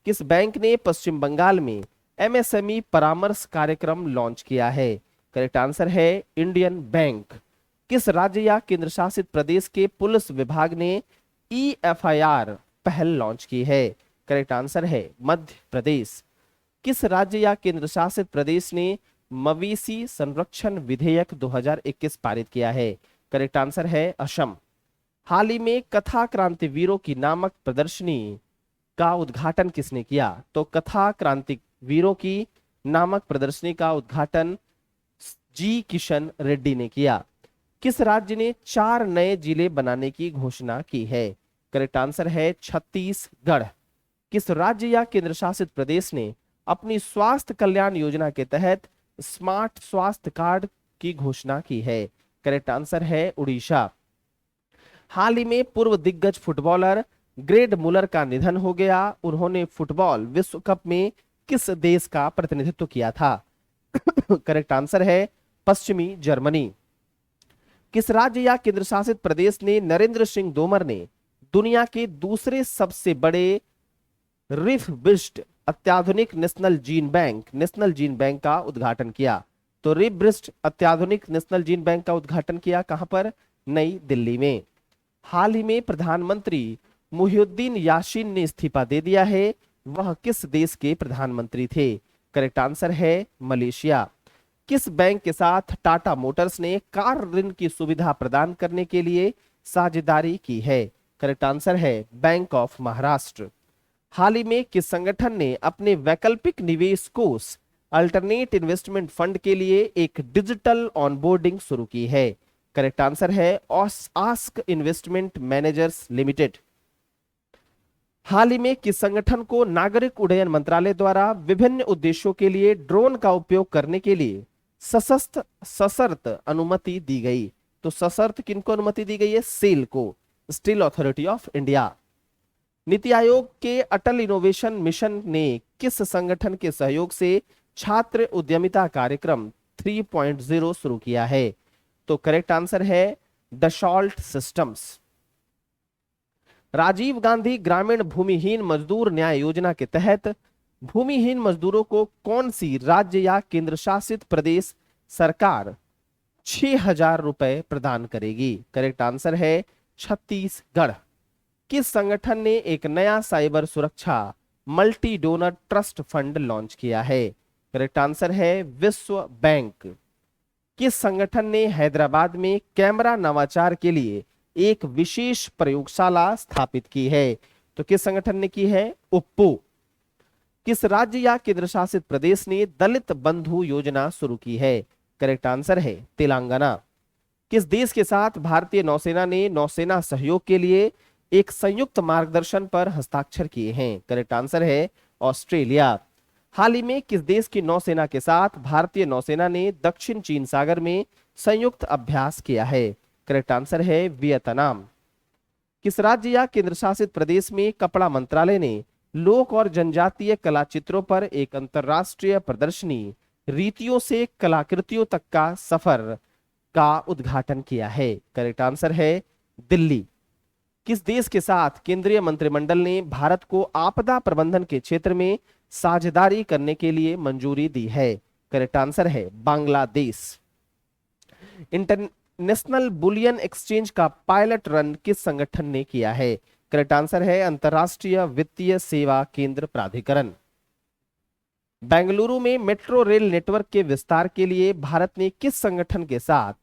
किस बैंक ने पश्चिम बंगाल में एमएसएमई परामर्श कार्यक्रम लॉन्च किया है? करेक्ट आंसर है इंडियन बैंक। किस राज्य या केंद्र शासित प्रदेश के पुलिस विभाग ने ईएफआईआर पहल लॉन्च की है? करेक्ट आंसर है मध्य प्रदेश। किस राज्य या केंद्र शासित प्रदेश ने मवेशी संरक्षण विधेयक 2021 पारित किया है? करेक्ट आंसर है असम। हाल ही में कथा क्रांति वीरों की नामक प्रदर्शनी का उद्घाटन किसने किया? तो कथा क्रांति वीरों की नामक प्रदर्शनी का उद्घाटन जी किशन रेड्डी ने किया। किस राज्य ने 4 नए जिले बनाने की घोषणा की है? करेक्ट आंसर है छत्तीसगढ़। किस राज्य या केंद्र शासित प्रदेश ने अपनी स्वास्थ्य कल्याण योजना के तहत स्मार्ट स्वास्थ्य कार्ड की घोषणा की है? करेक्ट आंसर है उड़ीसा। हाल ही में पूर्व दिग्गज फुटबॉलर ग्रेग मुलर का निधन हो गया। उन्होंने फुटबॉल विश्व कप में किस देश का प्रतिनिधित्व किया था? करेक्ट आंसर है पश्चिमी जर्मनी। किस राज्य या केंद्र शासित प्रदेश ने नरेंद्र सिंह तोमर ने दुनिया के दूसरे सबसे बड़े रिफ ब्रिस्ट अत्याधुनिक नेशनल जीन बैंक का उद्घाटन किया? तो रिफ ब्रिस्ट अत्याधुनिक नेशनल जीन बैंक का उद्घाटन किया कहां पर? नई दिल्ली में। हाल ही में प्रधानमंत्री मुहिउद्दीन यासीन ने इस्तीफा दे दिया है, वह किस देश के प्रधानमंत्री थे? करेक्ट आंसर है मलेशिया। किस बैंक के साथ टाटा मोटर्स ने कार ऋण की सुविधा प्रदान करने के लिए साझेदारी की है? करेक्ट आंसर है बैंक ऑफ महाराष्ट्र। हाल ही में किस संगठन ने अपने वैकल्पिक निवेश कोष अल्टरनेट इन्वेस्टमेंट फंड के लिए एक डिजिटल ऑनबोर्डिंग शुरू की है? करेक्ट आंसर है आस्क इन्वेस्टमेंट मैनेजर्स लिमिटेड। हाल ही में किस संगठन को नागरिक उड्डयन मंत्रालय द्वारा विभिन्न उद्देश्यों के लिए ड्रोन का उपयोग करने के लिए सशर्त अनुमति दी गई? तो सशर्त किनको अनुमति दी गई है? सेल को, steel authority of India. NITI Aayog के अटल इनोवेशन मिशन ने किस संगठन के सहयोग से छात्र उद्यमिता कार्यक्रम 3.0 शुरू किया है? तो करेक्ट आंसर है डसॉल्ट सिस्टम्स। राजीव गांधी ग्रामीण भूमिहीन मजदूर न्याय योजना के तहत भूमिहीन मजदूरों को कौन सी राज्य या केंद्र शासित प्रदेश सरकार 6,000 रुपए प्रदान करेगी? करेक्ट आंसर है छत्तीसगढ़। किस संगठन ने एक नया साइबर सुरक्षा multi donor trust fund launch किया है? करेक्ट आंसर है विश्व बैंक। किस संगठन ने हैदराबाद में कैमरा नवाचार के लिए एक विशेष प्रयोगशाला स्थापित की है? तो किस संगठन ने की है? उप्पू। किस राज्य या केंद्र शासित प्रदेश ने दलित बंधु योजना शुरू की है? करेक्ट आंसर है तेलंगाना। किस देश के साथ भारतीय नौसेना ने नौसेना सहयोग के लिए एक संयुक्त मार्गदर्शन पर हस्ताक्षर किए हैं? करेक्ट आंसर है ऑस्ट्रेलिया। हाल ही में किस देश की नौसेना के साथ भारतीय नौसेना ने दक्षिण चीन सागर में संयुक्त अभ्यास किया है? करेक्ट आंसर है वियतनाम। किस राज्य या केंद्र शासित प्रदेश में कपड़ा मंत्रालय ने लोक और जनजातीय कला चित्रों पर एक अंतरराष्ट्रीय प्रदर्शनी रीतियों से कलाकृतियों तक का सफर का उद्घाटन किया है? करेक्ट आंसर है दिल्ली। किस देश के साथ केंद्रीय मंत्रिमंडल ने भारत को आपदा प्रबंधन के क्षेत्र में साझेदारी करने के लिए मंजूरी दी है? करेक्ट आंसर है बांग्लादेश। इंटरनेशनल बुलियन एक्सचेंज का पायलट रन किस संगठन ने किया है? करेक्ट आंसर है अंतरराष्ट्रीय वित्तीय सेवा केंद्र प्राधिकरण। बेंगलुरु में मेट्रो रेल नेटवर्क के विस्तार के लिए भारत ने किस संगठन के साथ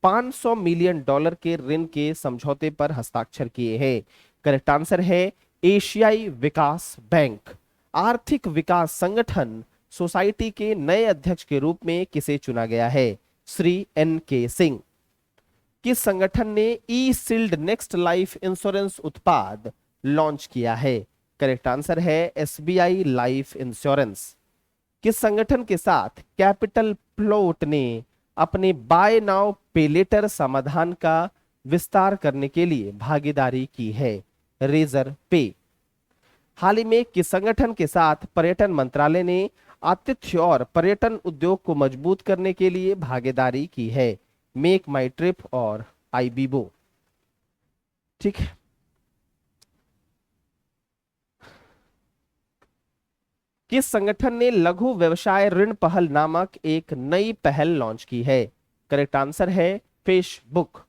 $500 मिलियन के ऋण के समझौते पर हस्ताक्षर किए हैं? करेक्ट आंसर है एशियाई विकास बैंक। आर्थिक विकास संगठन सोसाइटी के नए अध्यक्ष के रूप में किसे चुना गया है? श्री NK सिंह। किस संगठन ने ई सील्ड नेक्स्ट लाइफ इंश्योरेंस उत्पाद लॉन्च किया है? करेक्ट आंसर है SBI लाइफ इंश्योरेंस। किस संगठन के साथ कैपिटल फ्लोट ने अपने बाय नाउ पे लेटर समाधान का विस्तार करने के लिए भागीदारी की है? रेजर पे। हाल ही में किस संगठन के साथ पर्यटन मंत्रालय ने आतिथ्य और पर्यटन उद्योग को मजबूत करने के लिए भागीदारी की है? मेक माई ट्रिप और आईबीबो। ठीक है। किस संगठन ने लघु व्यवसाय ऋण पहल नामक एक नई पहल लॉन्च की है? करेक्ट आंसर है फेसबुक।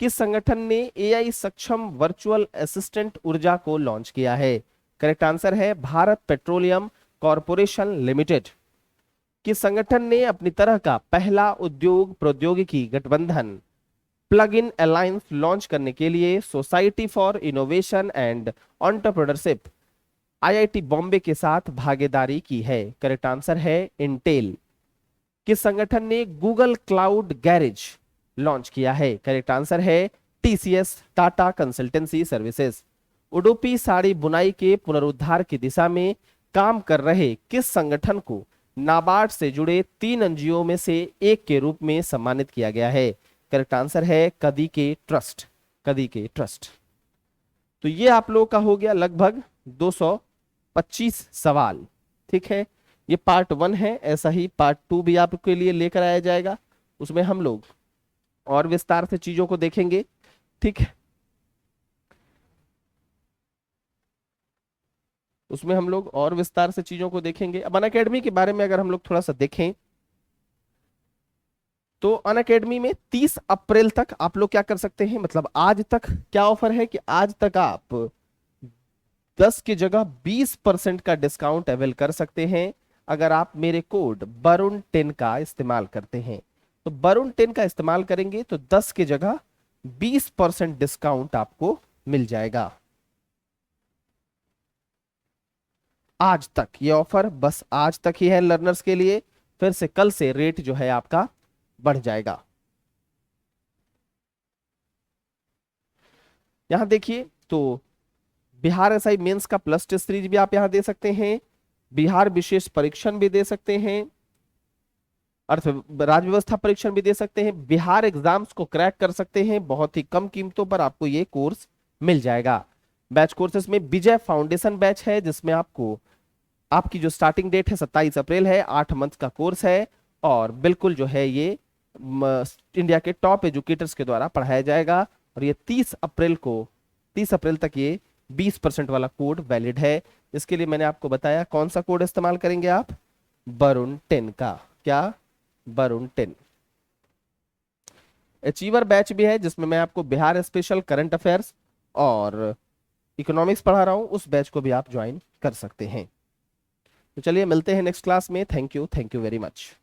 किस संगठन ने एआई सक्षम वर्चुअल असिस्टेंट ऊर्जा को लॉन्च किया है? करेक्ट आंसर है भारत पेट्रोलियम कॉरपोरेशन लिमिटेड। किस संगठन ने अपनी तरह का पहला उद्योग प्रौद्योगिकी गठबंधन प्लग इन अलायंस लॉन्च करने के लिए society for innovation and entrepreneurship IIT Bombay के साथ भागीदारी की है? करेक्ट आंसर है इंटेल। किस संगठन ने गूगल क्लाउड गैरेज लॉन्च किया है? करेक्ट आंसर है TCS Tata consultancy services. Udupi sari बुनाई के पुनरुद्धार की दिशा में काम कर रहे किस संगठन को नाबार्ड से जुड़े 3 एनजीओ में से एक के रूप में सम्मानित किया गया है? करेक्ट आंसर है कदी के ट्रस्ट। कदी के ट्रस्ट। तो ये आप लोगों का हो गया लगभग 225 सवाल। ठीक है, ये पार्ट 1 है। ऐसा ही पार्ट 2 भी आपके लिए लेकर आया जाएगा, उसमें हम लोग और विस्तार से चीजों को देखेंगे। ठीक है, उसमें हम लोग और विस्तार से चीजों को देखेंगे। अब अनअकैडमी के बारे में अगर हम लोग थोड़ा सा देखें तो अनअकैडमी में 30 अप्रैल तक आप लोग क्या कर सकते हैं, मतलब आज तक क्या ऑफर है कि आज तक आप 10 की जगह 20% का डिस्काउंट अवेल कर सकते हैं अगर आप मेरे कोड वरुण 10 का इस्तेमाल करते हैं। तो वरुण 10 का इस्तेमाल करेंगे तो 10 की जगह 20% डिस्काउंट आपको मिल जाएगा। आज तक ये ऑफर बस आज तक ही है लर्नर्स के लिए, फिर से कल से रेट जो है आपका बढ़ जाएगा। यहां देखिए तो बिहार एसआई मेंस का प्लस टेस्ट सीरीज भी आप यहां दे सकते हैं, बिहार विशेष परीक्षण भी दे सकते हैं, अर्थ राज्य व्यवस्था परीक्षण भी दे सकते हैं, बिहार एग्जाम्स को क्रैक कर सकते हैं। बहुत ही कम कीमतों पर आपको ये कोर्स मिल जाएगा। बैच कोर्सेस में विजय फाउंडेशन बैच है जिसमें आपको आपकी जो स्टार्टिंग डेट है 27 अप्रैल है, 8 मंथ का कोर्स है और बिल्कुल जो है ये इंडिया के टॉप एजुकेटर्स के द्वारा पढ़ाया जाएगा। और ये 30 अप्रैल तक ये 20% वाला कोड वैलिड है। इसके लिए मैंने आपको बताया कौन सा कोड इस्तेमाल करेंगे आप, वरुण 10 का। क्या, वरुण 10। अचीवर बैच भी है जिसमें मैं आपको बिहार स्पेशल करंट अफेयर्स और इकोनॉमिक्स पढ़ा रहा हूं, उस बैच को भी आप ज्वाइन कर सकते हैं। तो चलिए मिलते हैं नेक्स्ट क्लास में। Thank you very much.